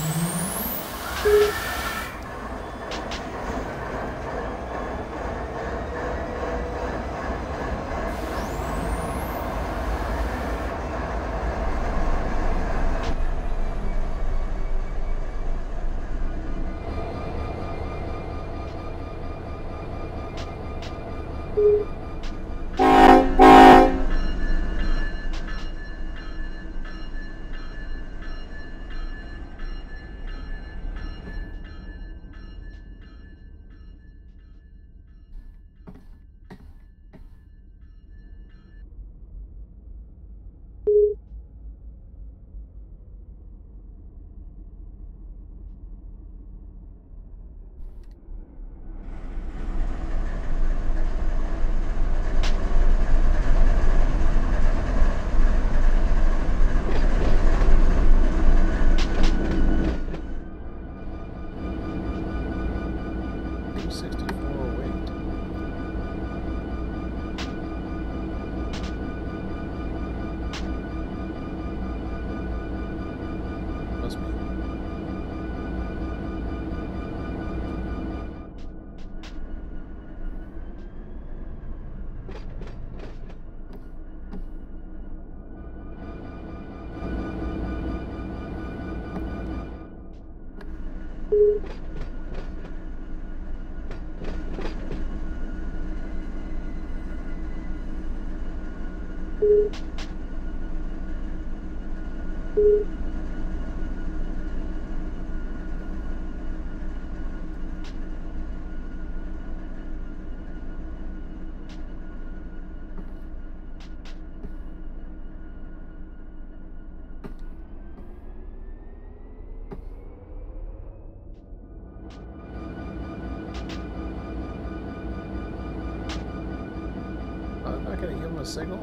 I'm not going to give him a signal.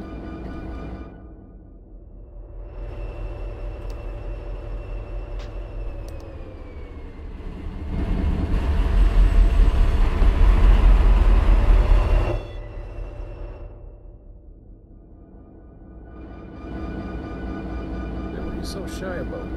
What are you so shy about?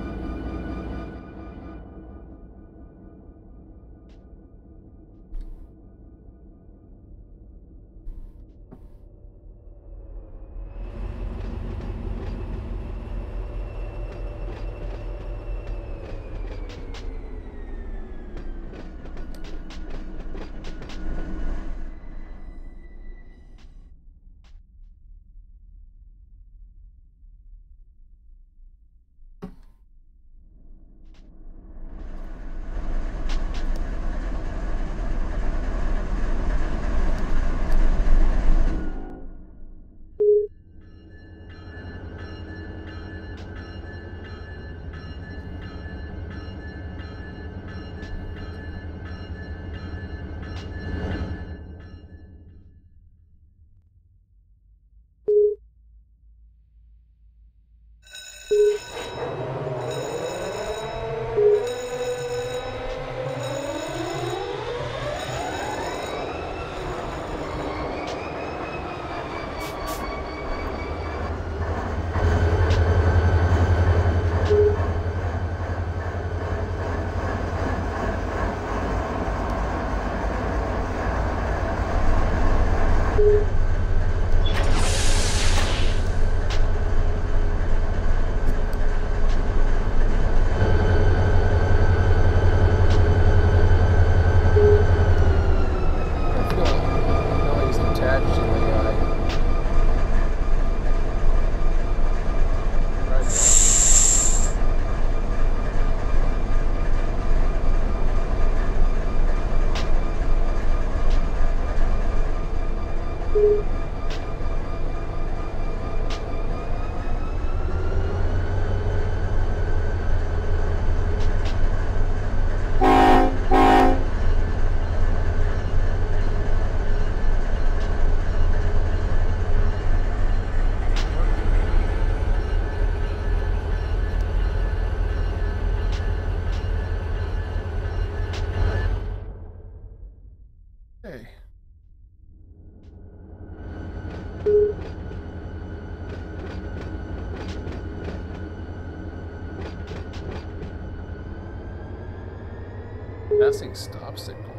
Passing stop signal.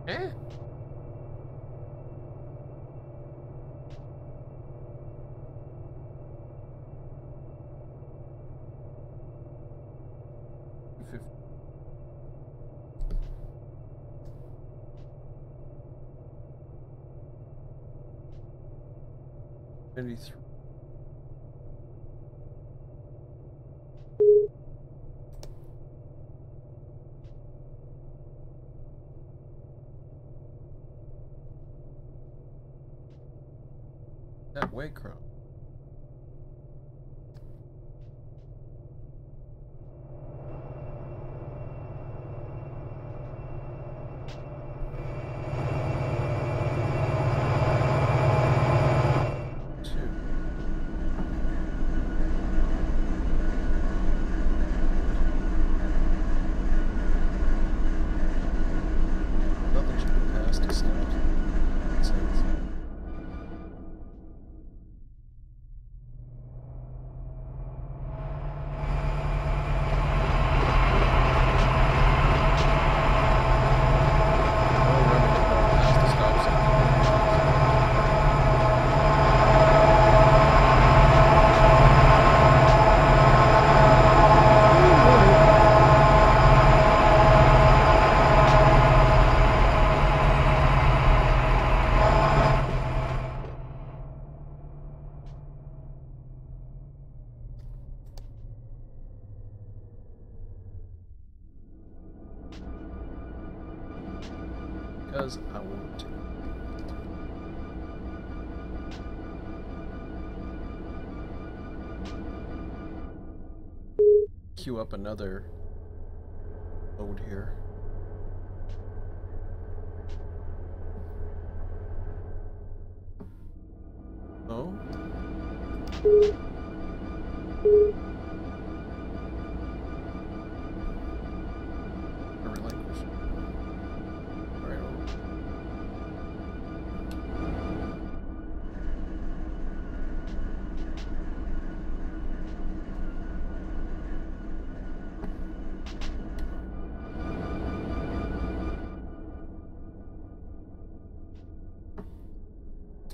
Eh? Maybe three. That Waycross. Because I want to. Queue up another load here. Oh.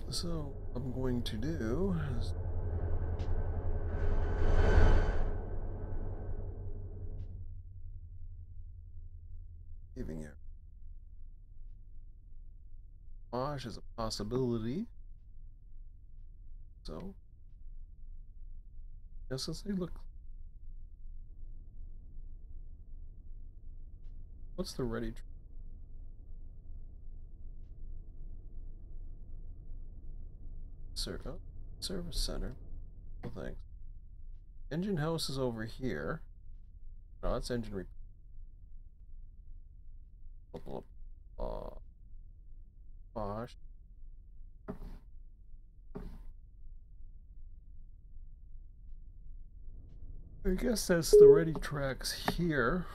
So, what I'm going to do is giving it wash is a possibility. So, yes, let's say look. What's the ready? Service center. Well, thanks. Engine house is over here. No, that's engine repair. Wash. I guess that's the ready tracks here.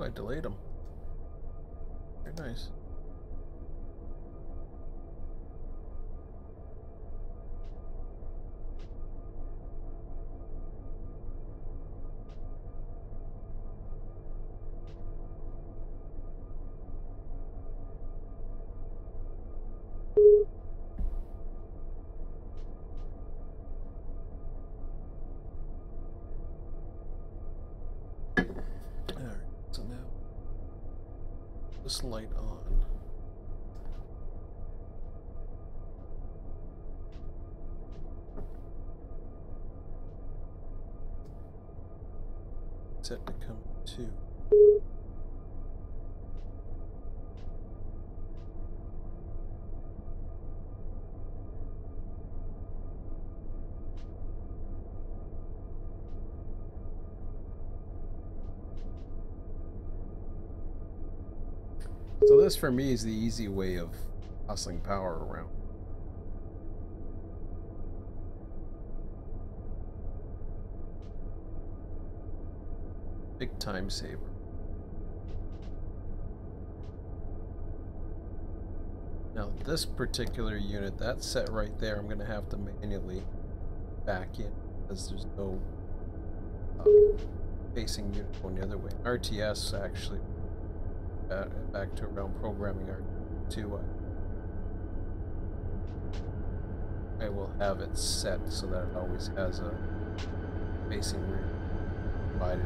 I delayed them. Very nice. Alright, so now this light on. Set to come to. So this for me is the easy way of hustling power around. Big time saver. Now this particular unit, that's set right there, I'm going to have to manually back in because there's no facing unit going the other way. RTS actually back to around programming R2. I will have it set so that it always has a facing route provided.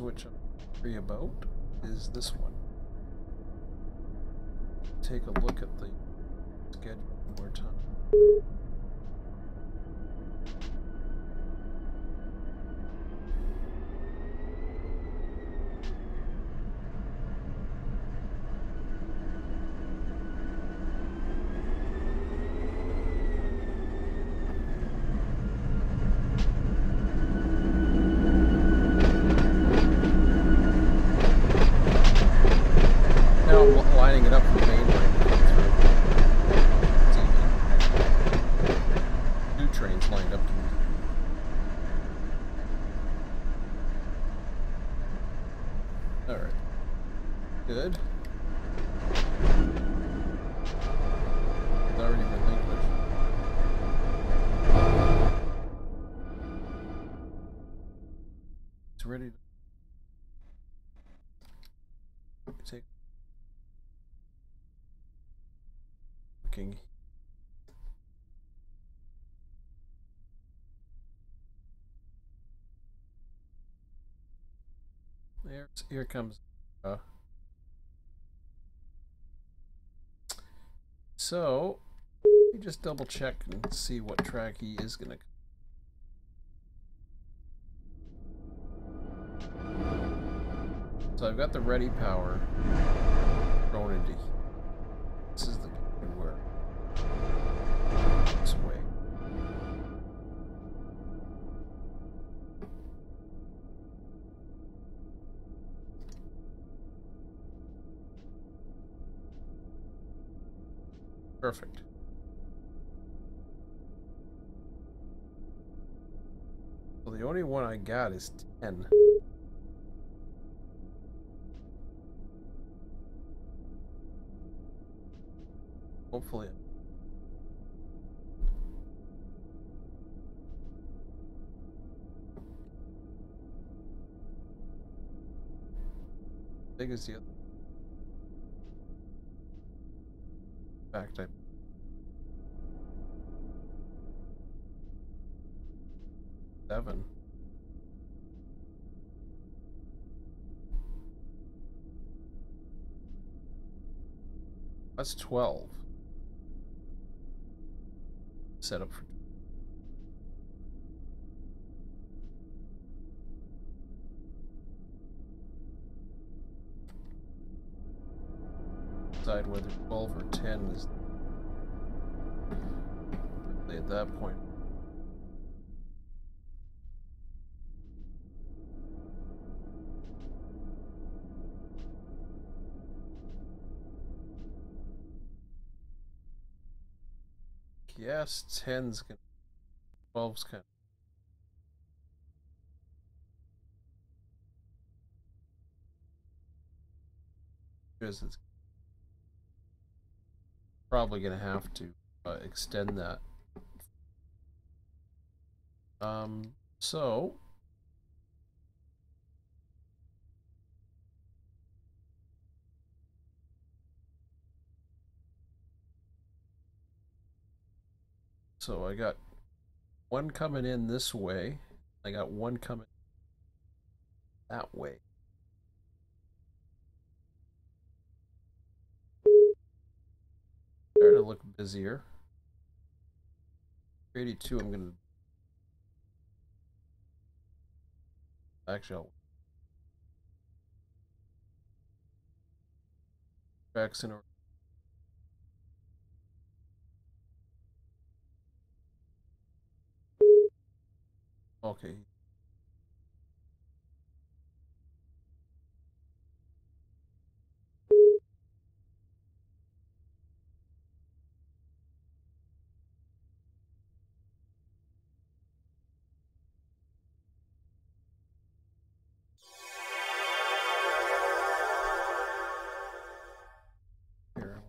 Which I'm free about is this one. Take a look at the schedule one more time. Lining it up from the main line to come through. Two trains lined up to use. Alright. Good. It's already relinquished. It's ready to take. Here comes so let me just double check and see what track he is gonna. So I've got the ready power thrown into here. This is the where this way. Perfect. Well, the only one I got is 10. Hopefully. Big as the other. In fact, 7. That's 12. Set up for. Decide whether 12 or 10 is really at that point. Yes, 10's gonna, 12's kind of. Because it's probably gonna have to extend that. So I got one coming in this way. I got one coming that way. Starting to look busier. 82, I'm gonna actually I'll tracks in order. Okay. Here.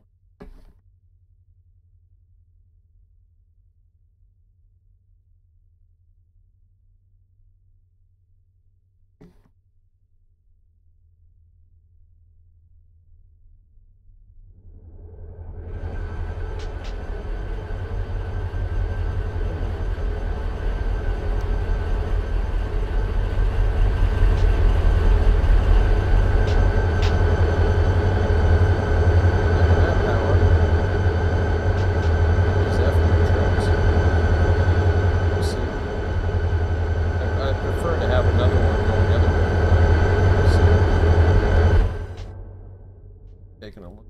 Taking a look.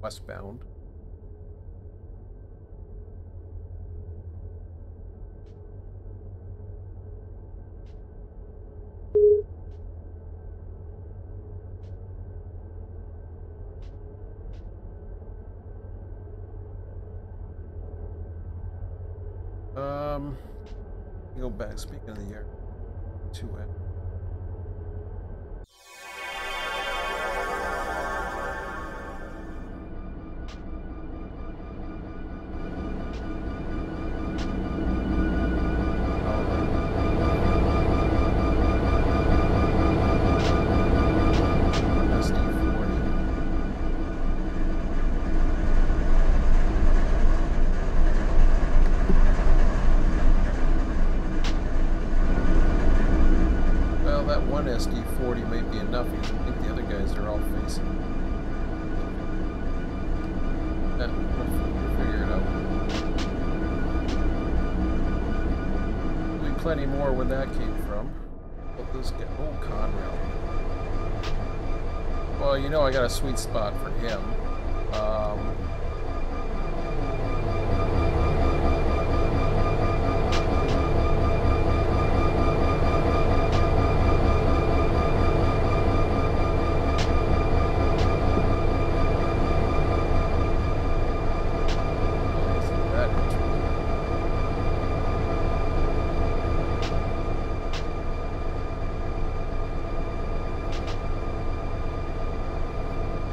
Westbound. Go back. Speaking of the air, 2N. SD40 may be enough because I think the other guys are all facing. We'll figure it out. There'll be plenty more where that came from. What this guy? Oh, Conrail. Well, you know I got a sweet spot for him.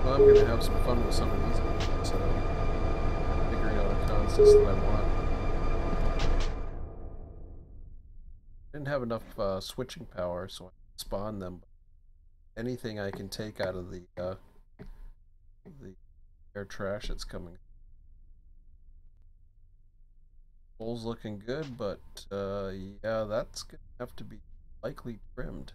I'm going to have some fun with some of these, so figuring out a consist that I want. Didn't have enough switching power, so I spawned them. Anything I can take out of the air trash that's coming. Pole's looking good, but yeah, that's gonna have to be likely trimmed.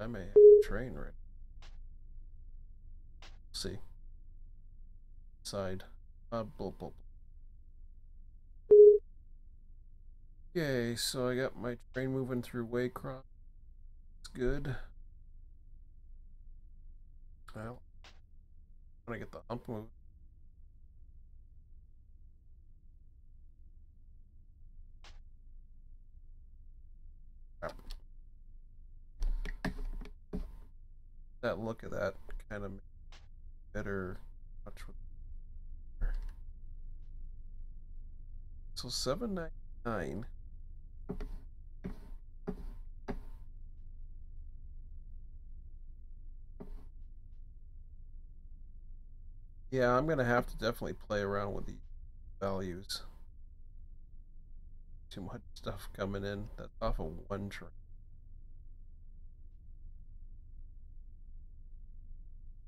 I may have a train right. See. Side. Blah, blah, blah. Okay, so I got my train moving through Waycross. It's good. Well, I'm gonna get the hump moved. That look at that kind of better. Watch what. So $7.99. Yeah, I'm gonna have to definitely play around with the values. Too much stuff coming in. That's off of one train.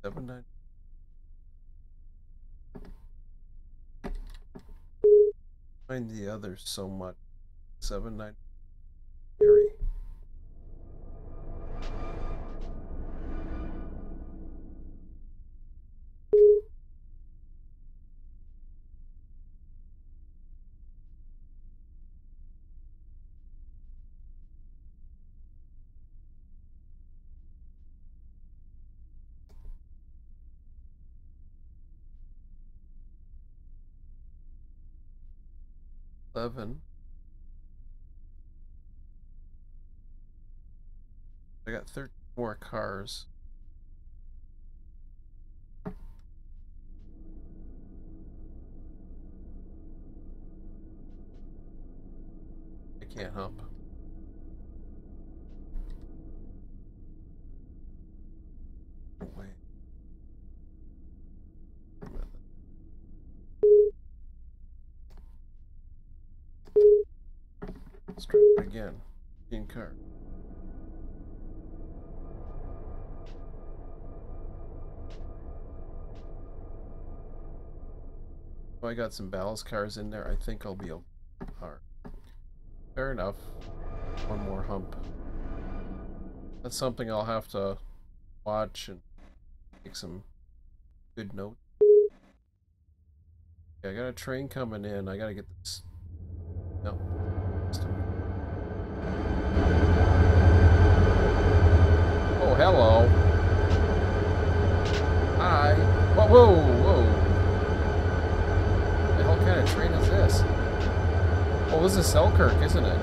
7.9. Find the others so much. 7.9. Scary. $11. I got 13 more cars. I can't hump. Wait. Let's try it again. 15 cars. Oh, I got some ballast cars in there. I think I'll be okay. Alright. Fair enough. One more hump. That's something I'll have to watch and take some good notes. Yeah, I got a train coming in. I gotta get this. No. Oh, hello. Hi. Whoa, whoa, whoa. The hell kind of train is this? Oh, this is Selkirk, isn't it?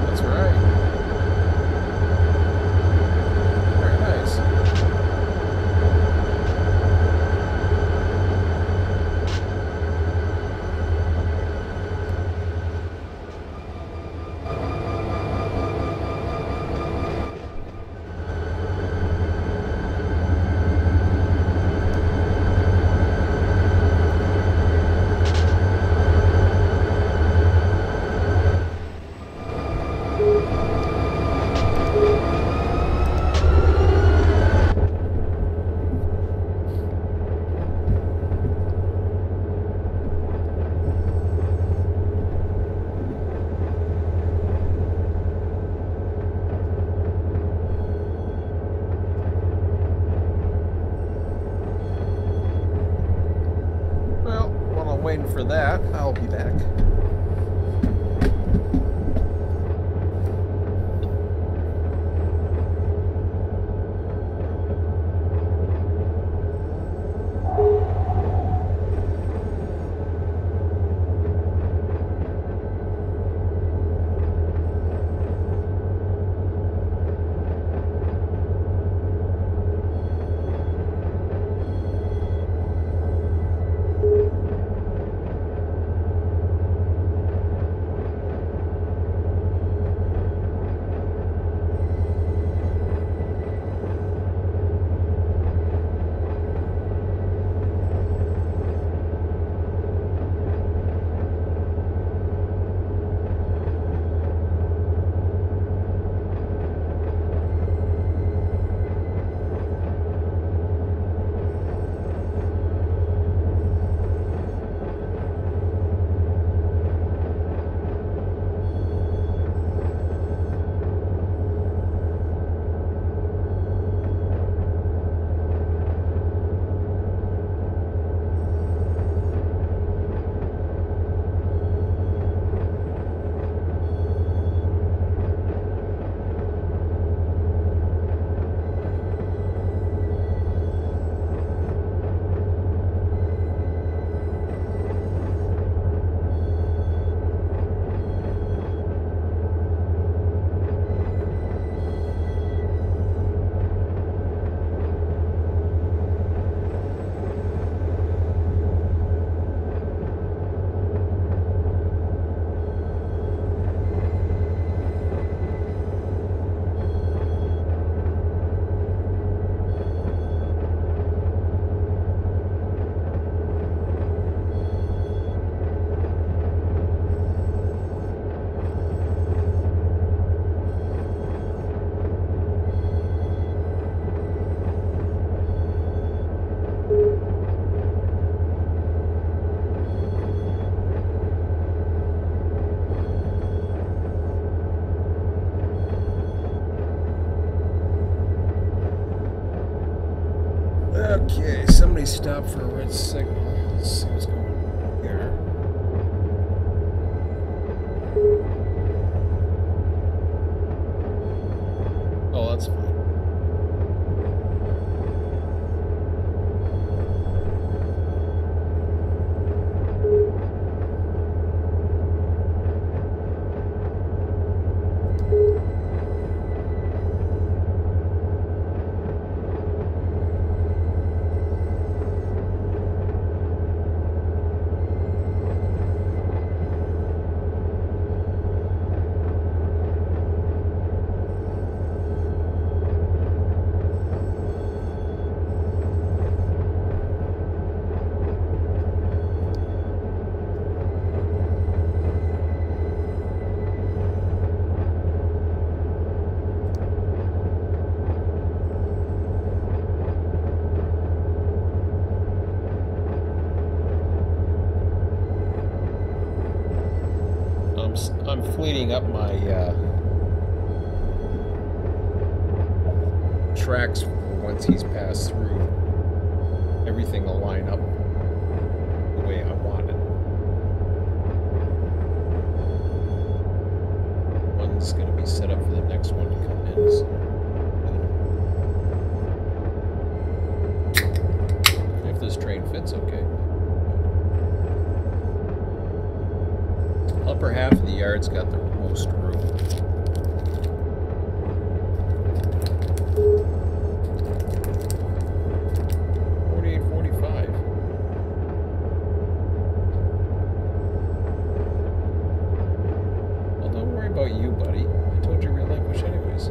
That's right. Very nice. Waiting for that. I'll be back. stop for a red signal. Let's see what's going on here. Oh, that's fine. I'm fleeting up my tracks once he's passed through. Everything will line up the way I want it. One's going to be set up for the next one to come in. So if this train fits, okay. Upper half of the yard's got the most room. Well, don't worry about you, buddy. I told you relinquish anyways.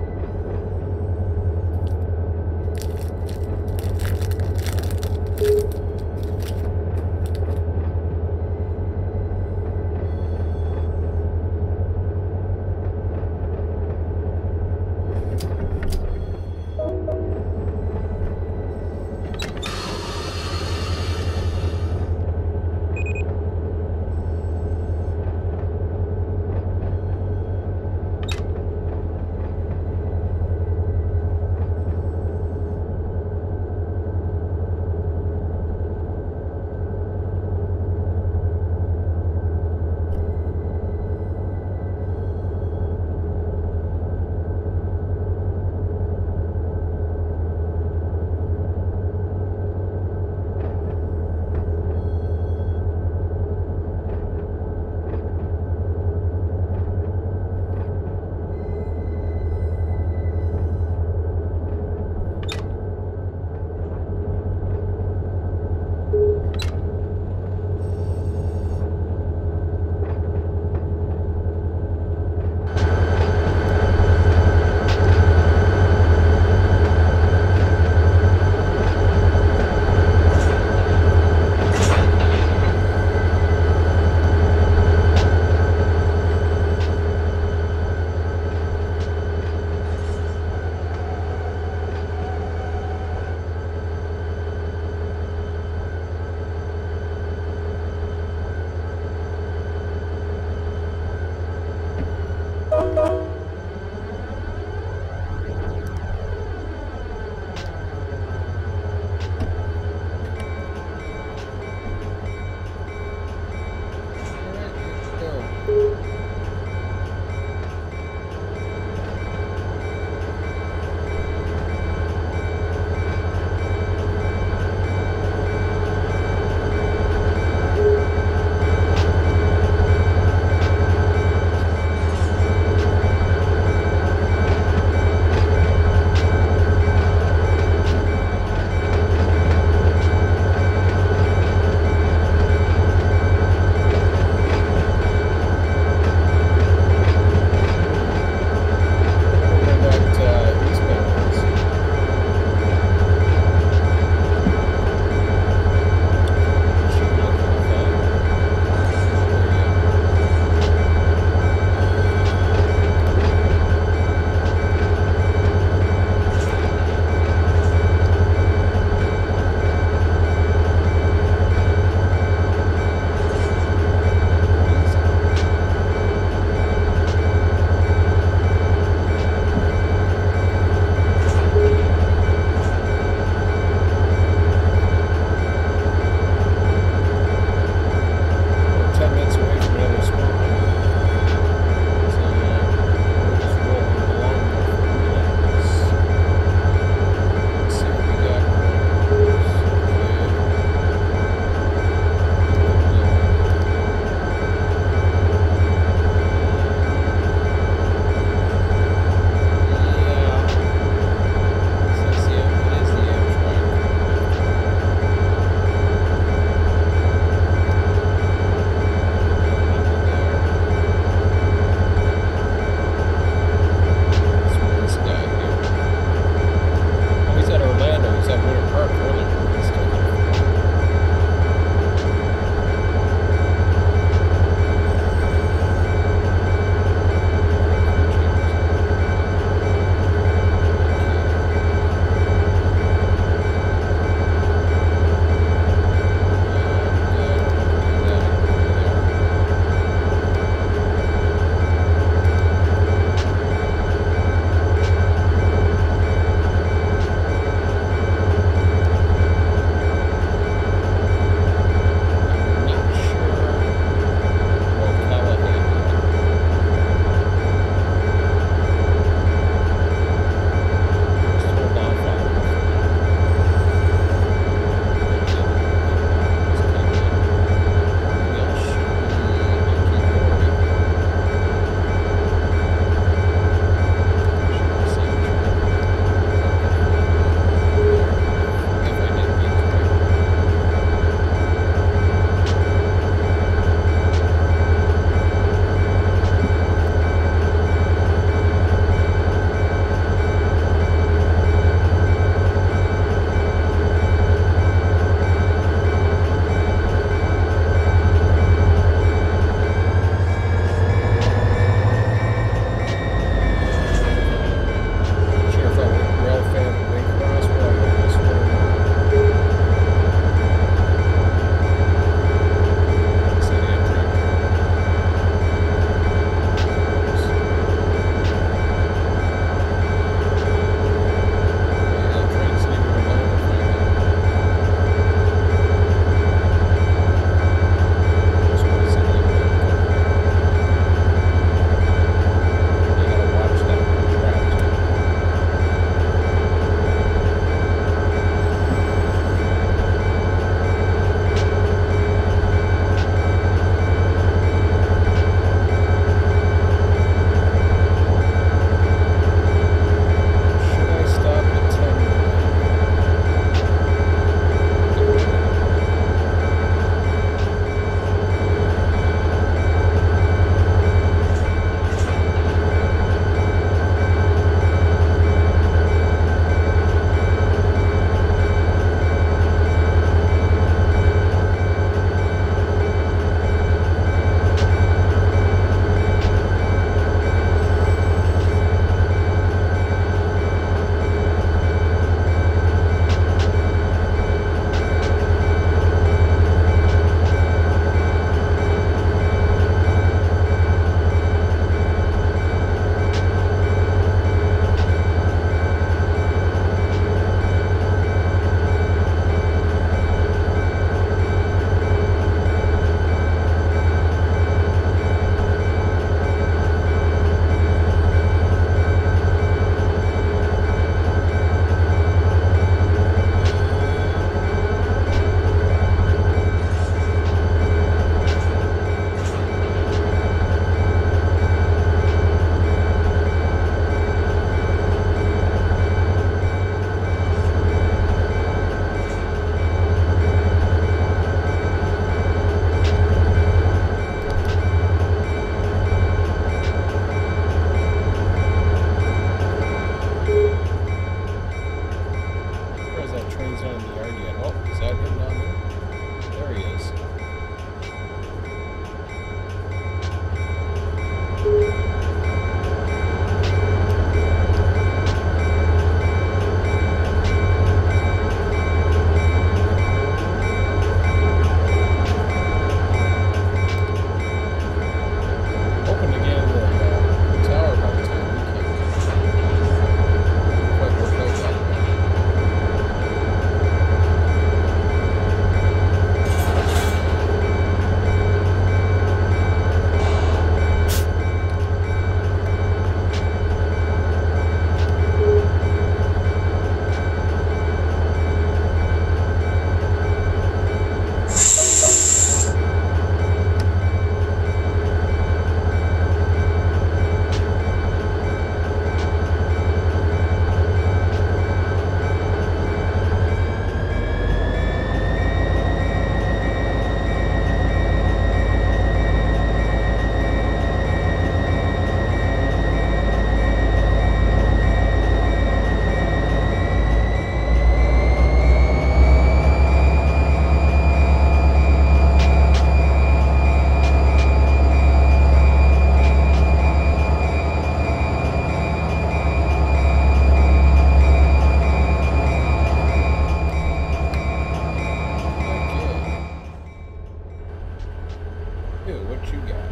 Ew, what you got?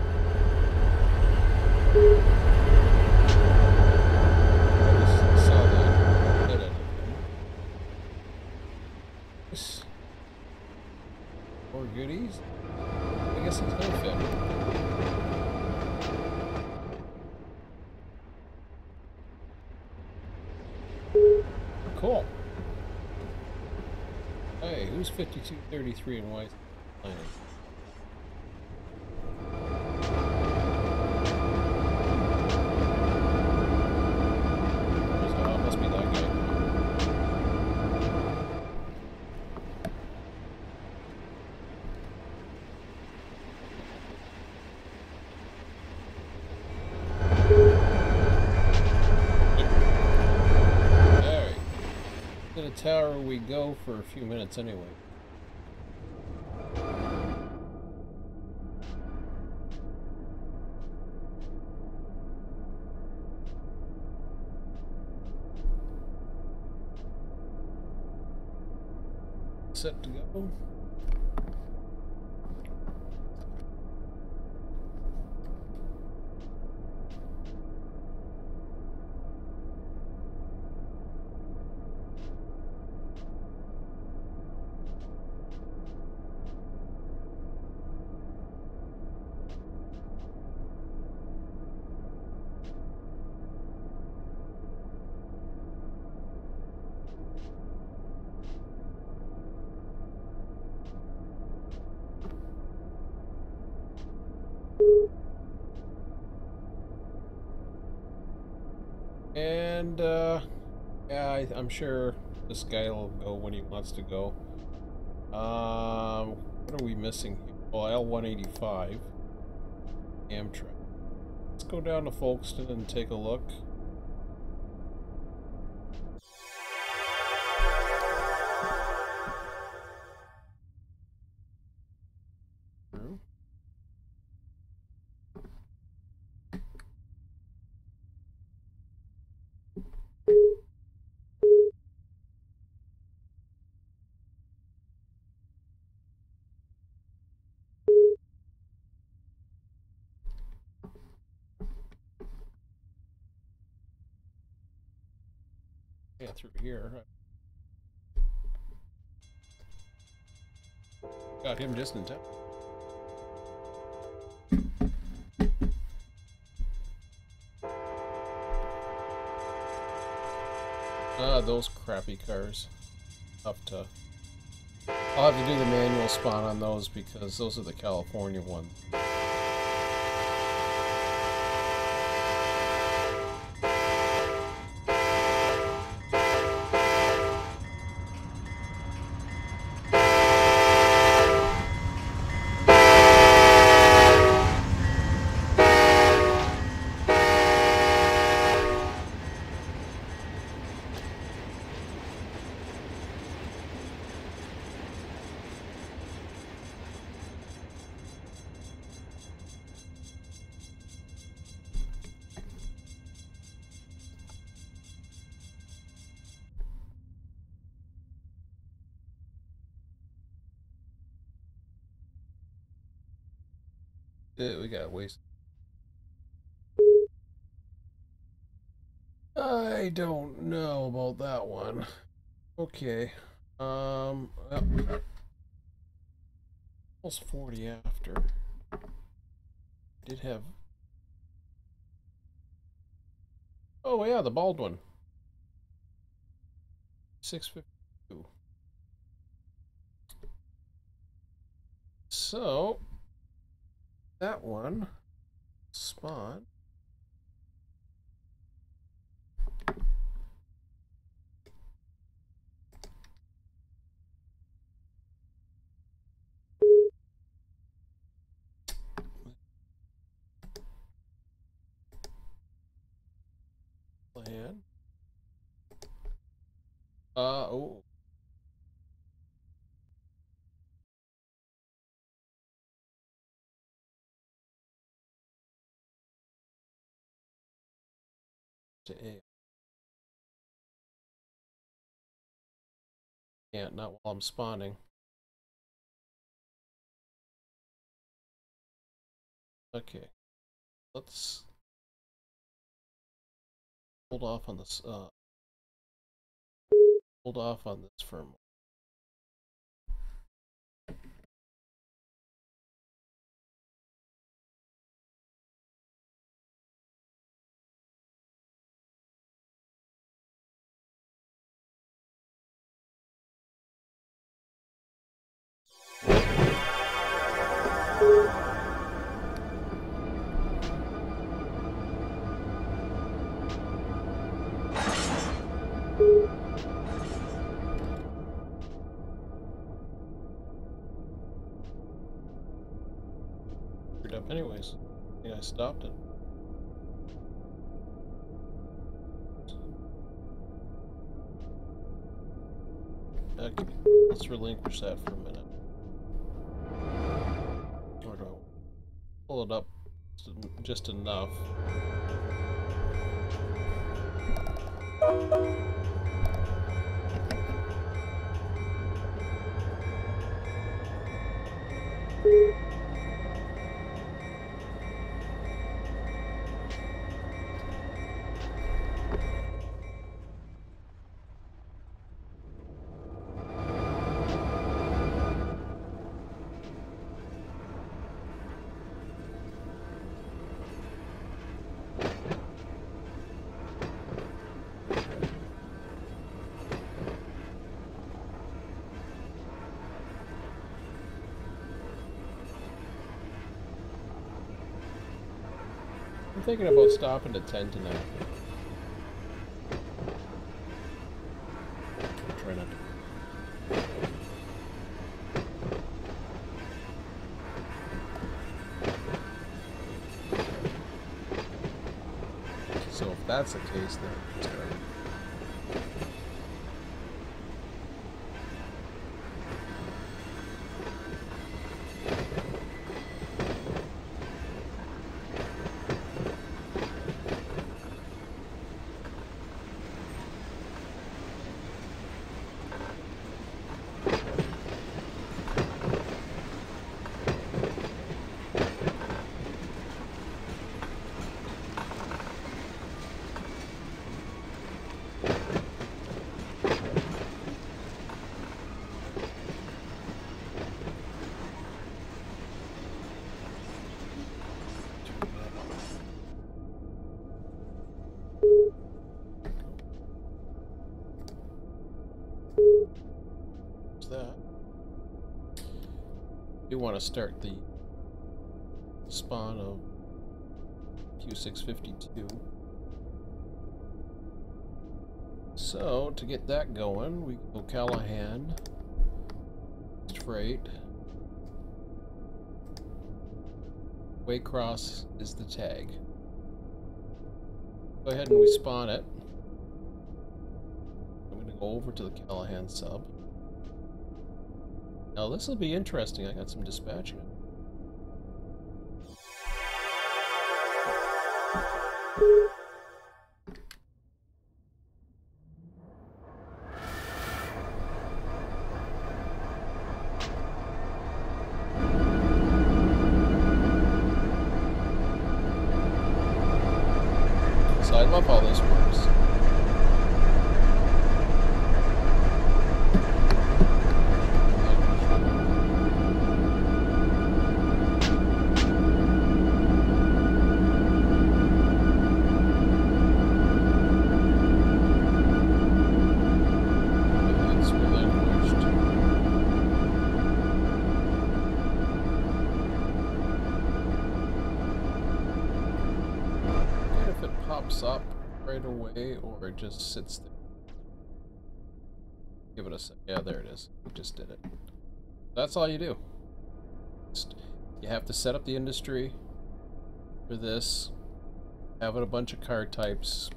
I just saw that head of him. More goodies? I guess it's no fit. Cool. Hey, who's 5233 and why is he playing? Must be that guy. Alright. To the tower we go for a few minutes anyway. Set to go. And, yeah, I'm sure this guy will go when he wants to go. What are we missing here? Well, L185. Amtrak. Let's go down to Folkestone and take a look. Yeah, through here. Got him just in time. Those crappy cars. I'll have to do the manual spawn on those because those are the California ones. We got waste. I don't know about that one. Okay. Well, almost 40 after. Did have. Oh yeah, the bald one. 652. So that one spawn. Plan. Oh. To A. Can't, not while I'm spawning. Okay, let's hold off on this. Hold off on this for a moment. Up anyways. I think I stopped it. Okay, let's relinquish that for a minute. Or do I pull it up just enough? I'm thinking about stopping at 10 tonight. Try not to. So if that's the case, then it's gonna. That. You want to start the spawn of Q652. So to get that going, we go Callahan, freight. Waycross is the tag. Go ahead and we spawn it. I'm going to go over to the Callahan sub. Now this will be interesting. I got some dispatching. So I love how this works. Up right away, or it just sits there. Give it a sec. Yeah, there it is. We just did it. That's all you do. You have to set up the industry for this, have it a bunch of car types.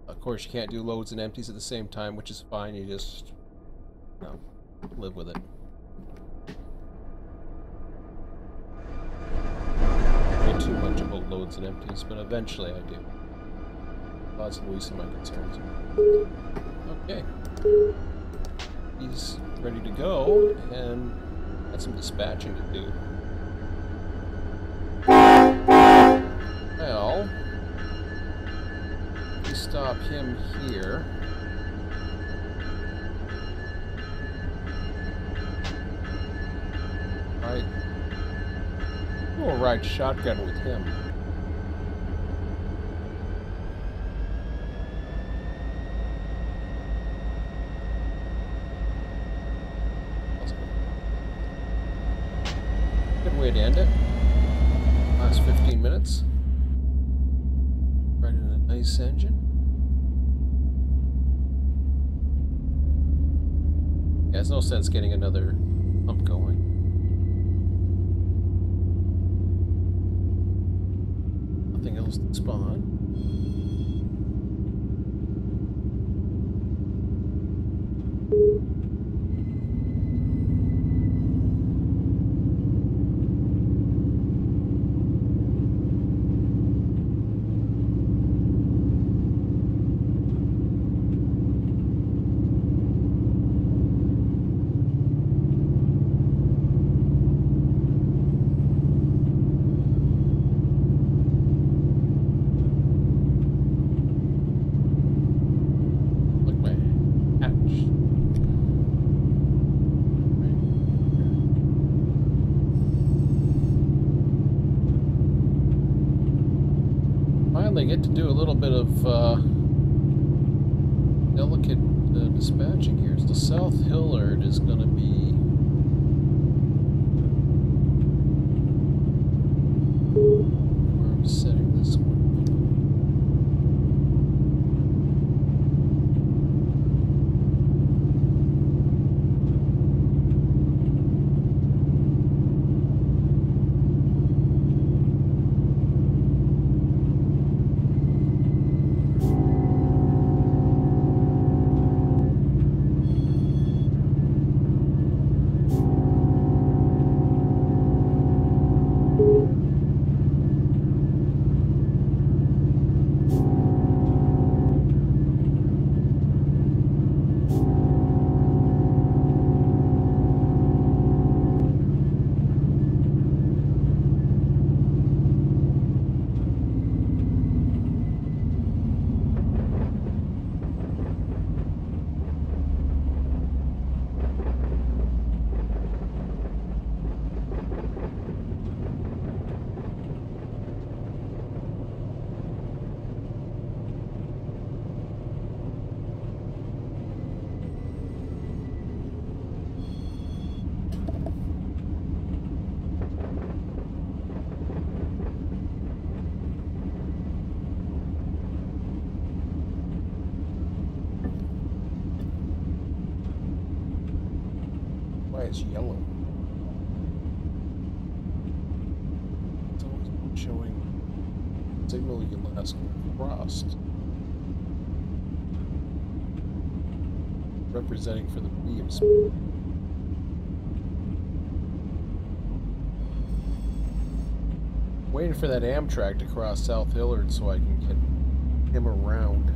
Of course, you can't do loads and empties at the same time, which is fine. You just live with it. Not too much about loads and empties, but eventually I do. Lots of least of my concerns. Okay. He's ready to go, and got some dispatching to do. stop him here. We'll ride shotgun with him. Good way to end it. Last 15 minutes. Right in a nice engine. Yeah, there's no sense getting another pump going. Nothing else to spawn. Finally get to do a little bit of delicate dispatching here. The South Hillard is going to be where I'm setting this one. It's yellow. It's always been showing signal you last crossed. Representing for the beams. Waiting for that Amtrak to cross South Hillard so I can get him around.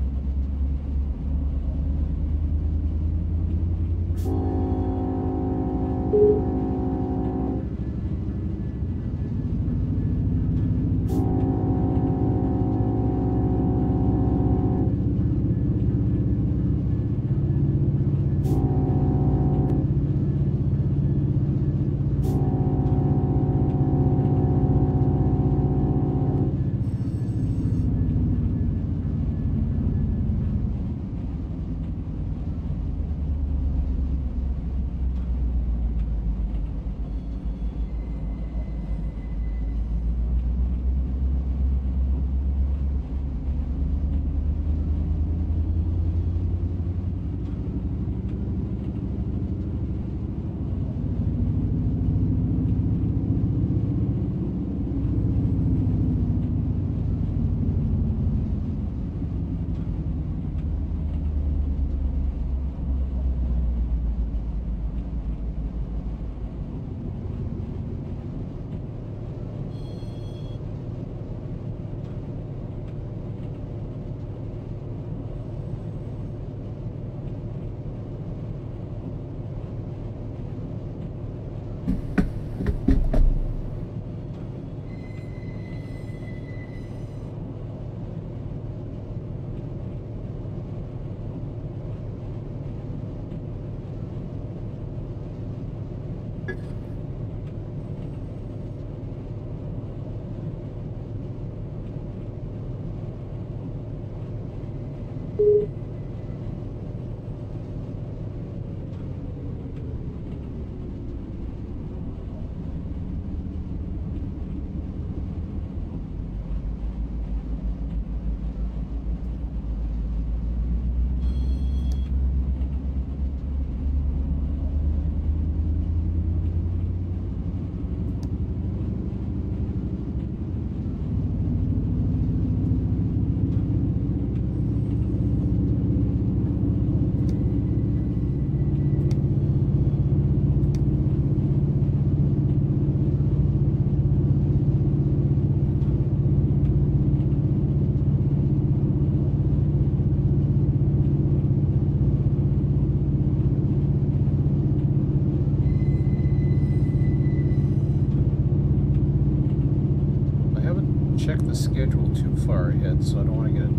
check the schedule too far ahead, so I don't want to get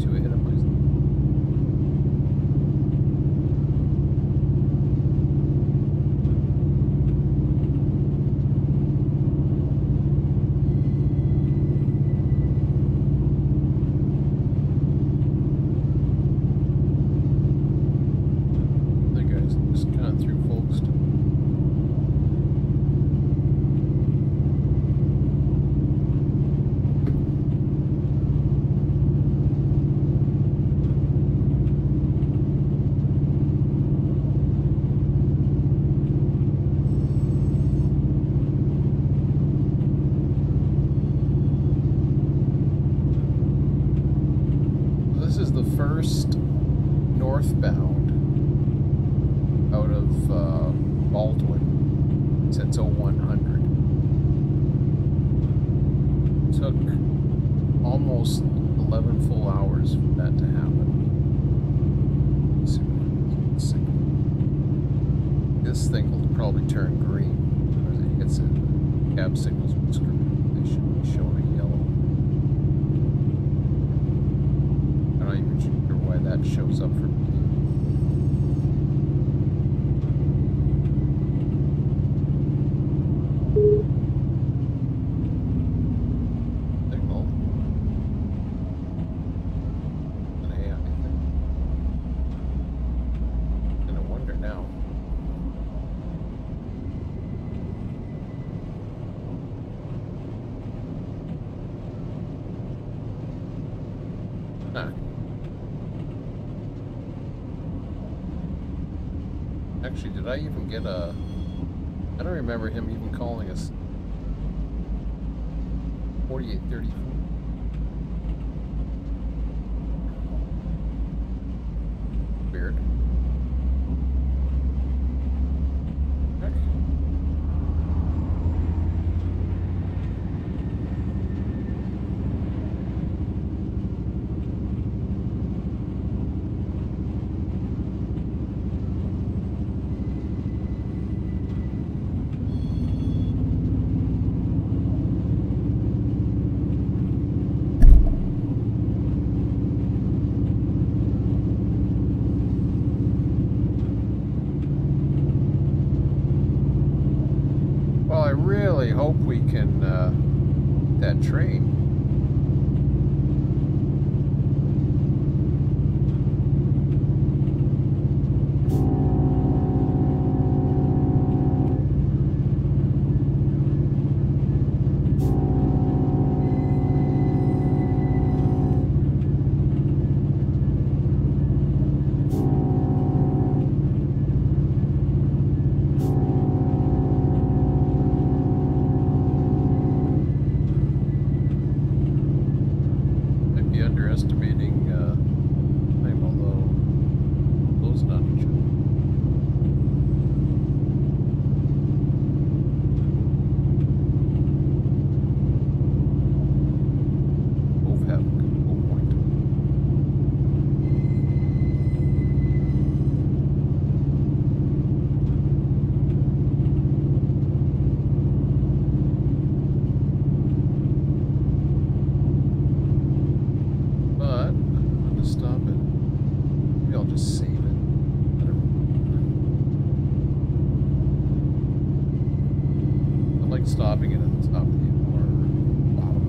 too ahead of myself. The guys just gone through Folkestone. This is the first northbound out of Baldwin since 0100. Took almost 11 full hours for that to happen. This thing will probably turn green as it hits it. Cab signals will screw. They should be showing yellow. I'm not even sure why that shows up for me. Signal. An AI thing. And I wonder now. Huh. Actually, did I even get a... I don't remember him even calling us 4834. Weird. Heck. Well, I really hope we can beat that train. Might be underestimating time, although closing on each other. Both have a good point. But I'm going to stop it. Maybe I'll just save it. I don't know. I like stopping it at the top of the or bottom.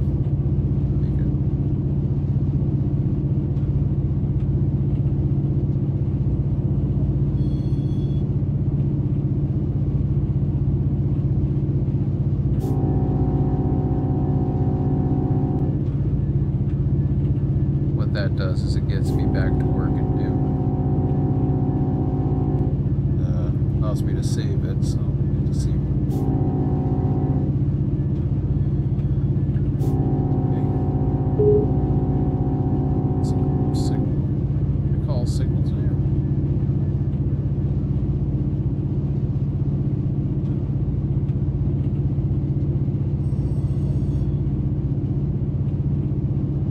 Make it. What that does is it gets me back to work at noon. Allows me to save it, so I get to see. Okay. Signal. I call signals here.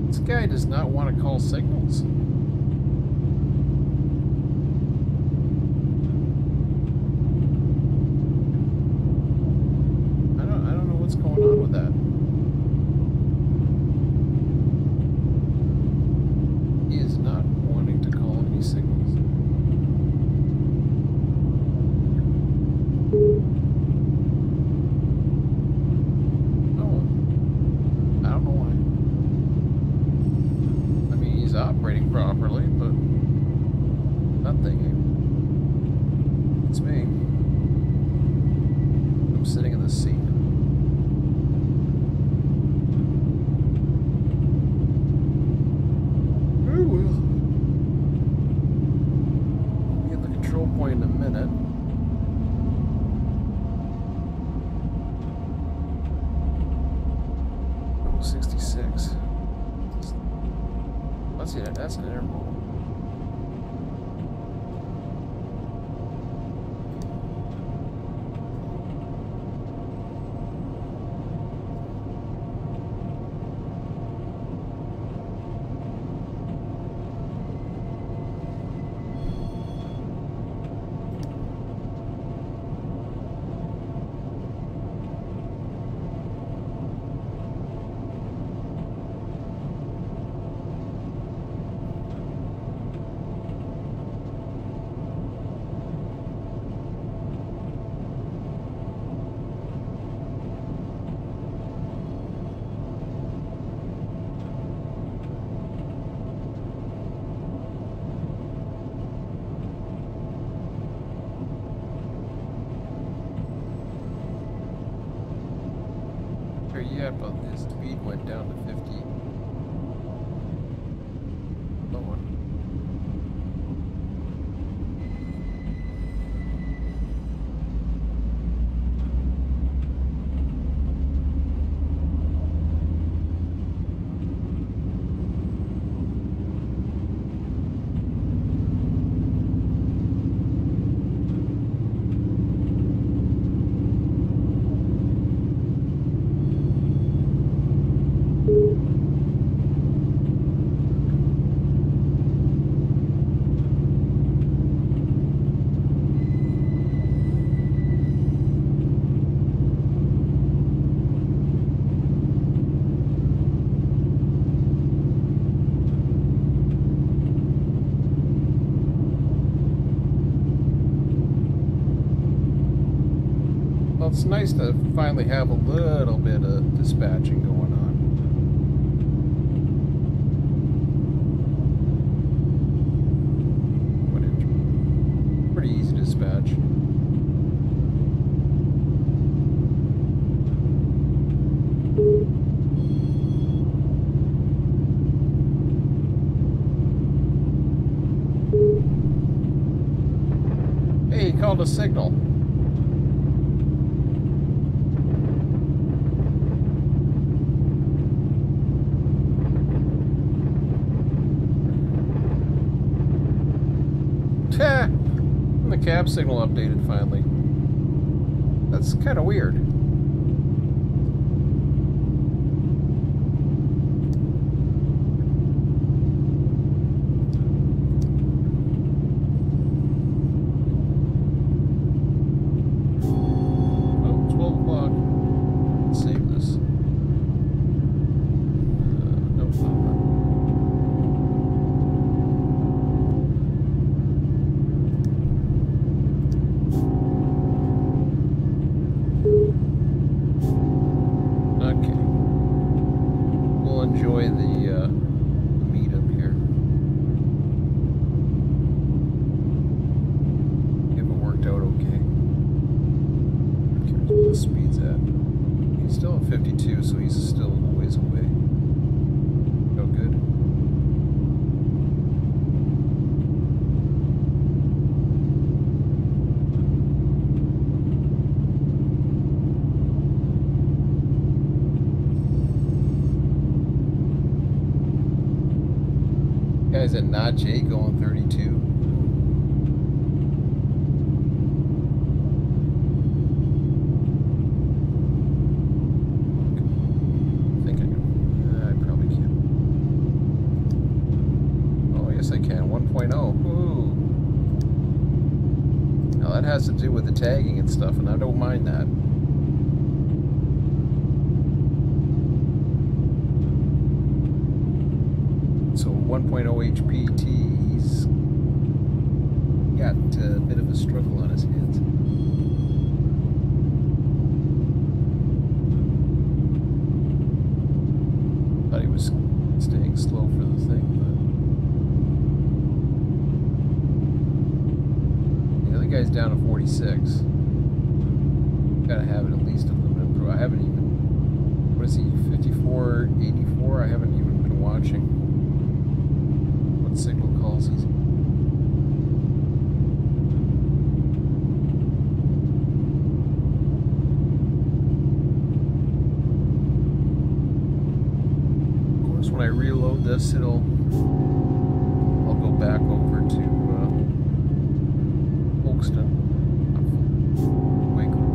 This guy does not want to call signals. I don't know what's going on with that. Not thinking. It's me. I'm sitting in the seat. Oh well. We'll get the control point in a minute. Oh, 66. Let's see, that's an interval. Yet, but the speed went down to 50. Low one. Well, it's nice to finally have a little bit of dispatching going on. Pretty easy dispatch. Hey, he called a signal. The cab signal updated finally. That's kind of weird. Oh, 12 o'clock. Let's save this. No problem. Enjoy the meetup here. If it worked out okay. Who cares what the speed's at? He's still at 52, so he's still a ways away. Oh, good. Guys at Not J going 32. I think I can. I probably can't. Oh, yes I can. 1.0. Ooh. Now that has to do with the tagging and stuff, and I don't mind that. So 1.0 HPT, he's got a bit of a struggle on his hands. Thought he was staying slow for the thing, but guy's down to 46. Gotta have it at least a little bit improved. I haven't even, what is he, 54, 84? I haven't even been watching what signal calls he's. Of course, when I reload this, I'll go back over to Folkestone. Waycross.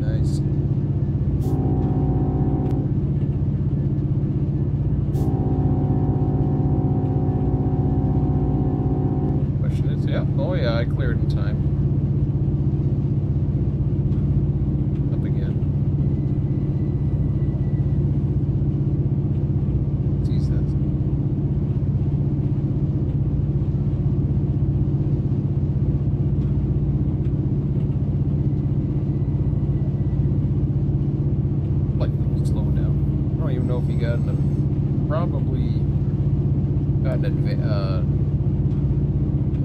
Nice. Question is, yeah. Oh yeah, I cleared in time. Up again. Tease this. Like, slow down. I don't even know if he got an, probably got an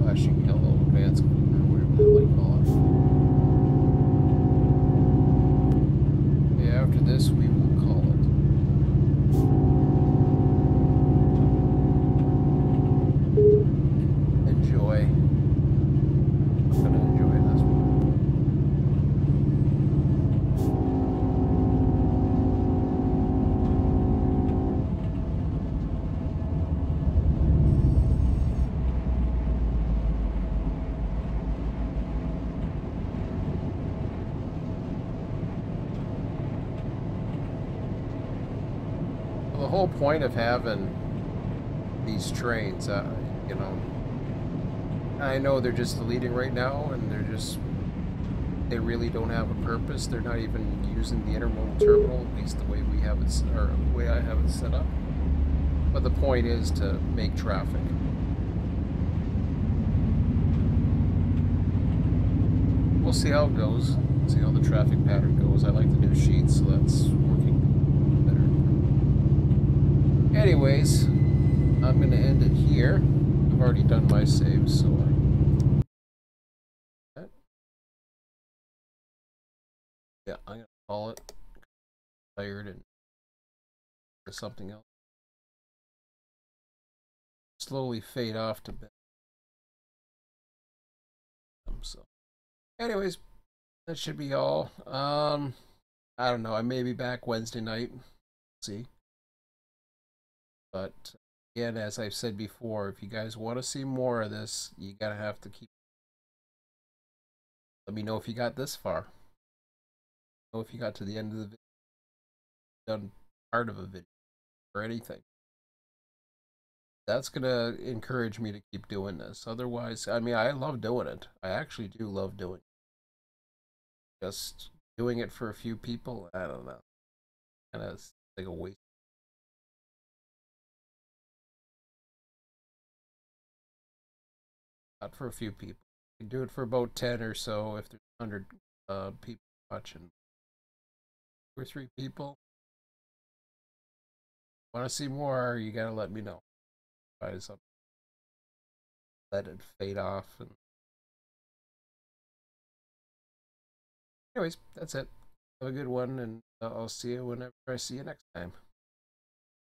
flashing yellow advance or whatever the hell you call it. Yeah, after this we will call it. Enjoy. I'm gonna enjoy this one. The whole point of having these trains, you know, I know they're just deleting right now, and they really don't have a purpose. They're not even using the intermodal terminal, at least the way we have it, or the way I have it set up. But the point is to make traffic. We'll see how it goes. See how the traffic pattern goes. I like the new sheets, so that's working better. Anyways, I'm going to end it here. I've already done my saves, so yeah, I'm going to call it. Tired and something else. Slowly fade off to bed. So, anyways, that should be all. I don't know. I may be back Wednesday night. See. But again, as I've said before, if you guys want to see more of this, you gotta have to keep. Let me know if you got this far. Know if you got to the end of the video, done part of a video, or anything. That's gonna encourage me to keep doing this. Otherwise, I mean, I love doing it. I actually do love doing it. Just doing it for a few people, I don't know. Kind of like a waste. Not for a few people. You can do it for about 10 or so if there's 100 people watching. 2 or 3 people. Want to see more? You gotta let me know. Try something. Let it fade off. And anyways, that's it. Have a good one, and I'll see you whenever I see you next time.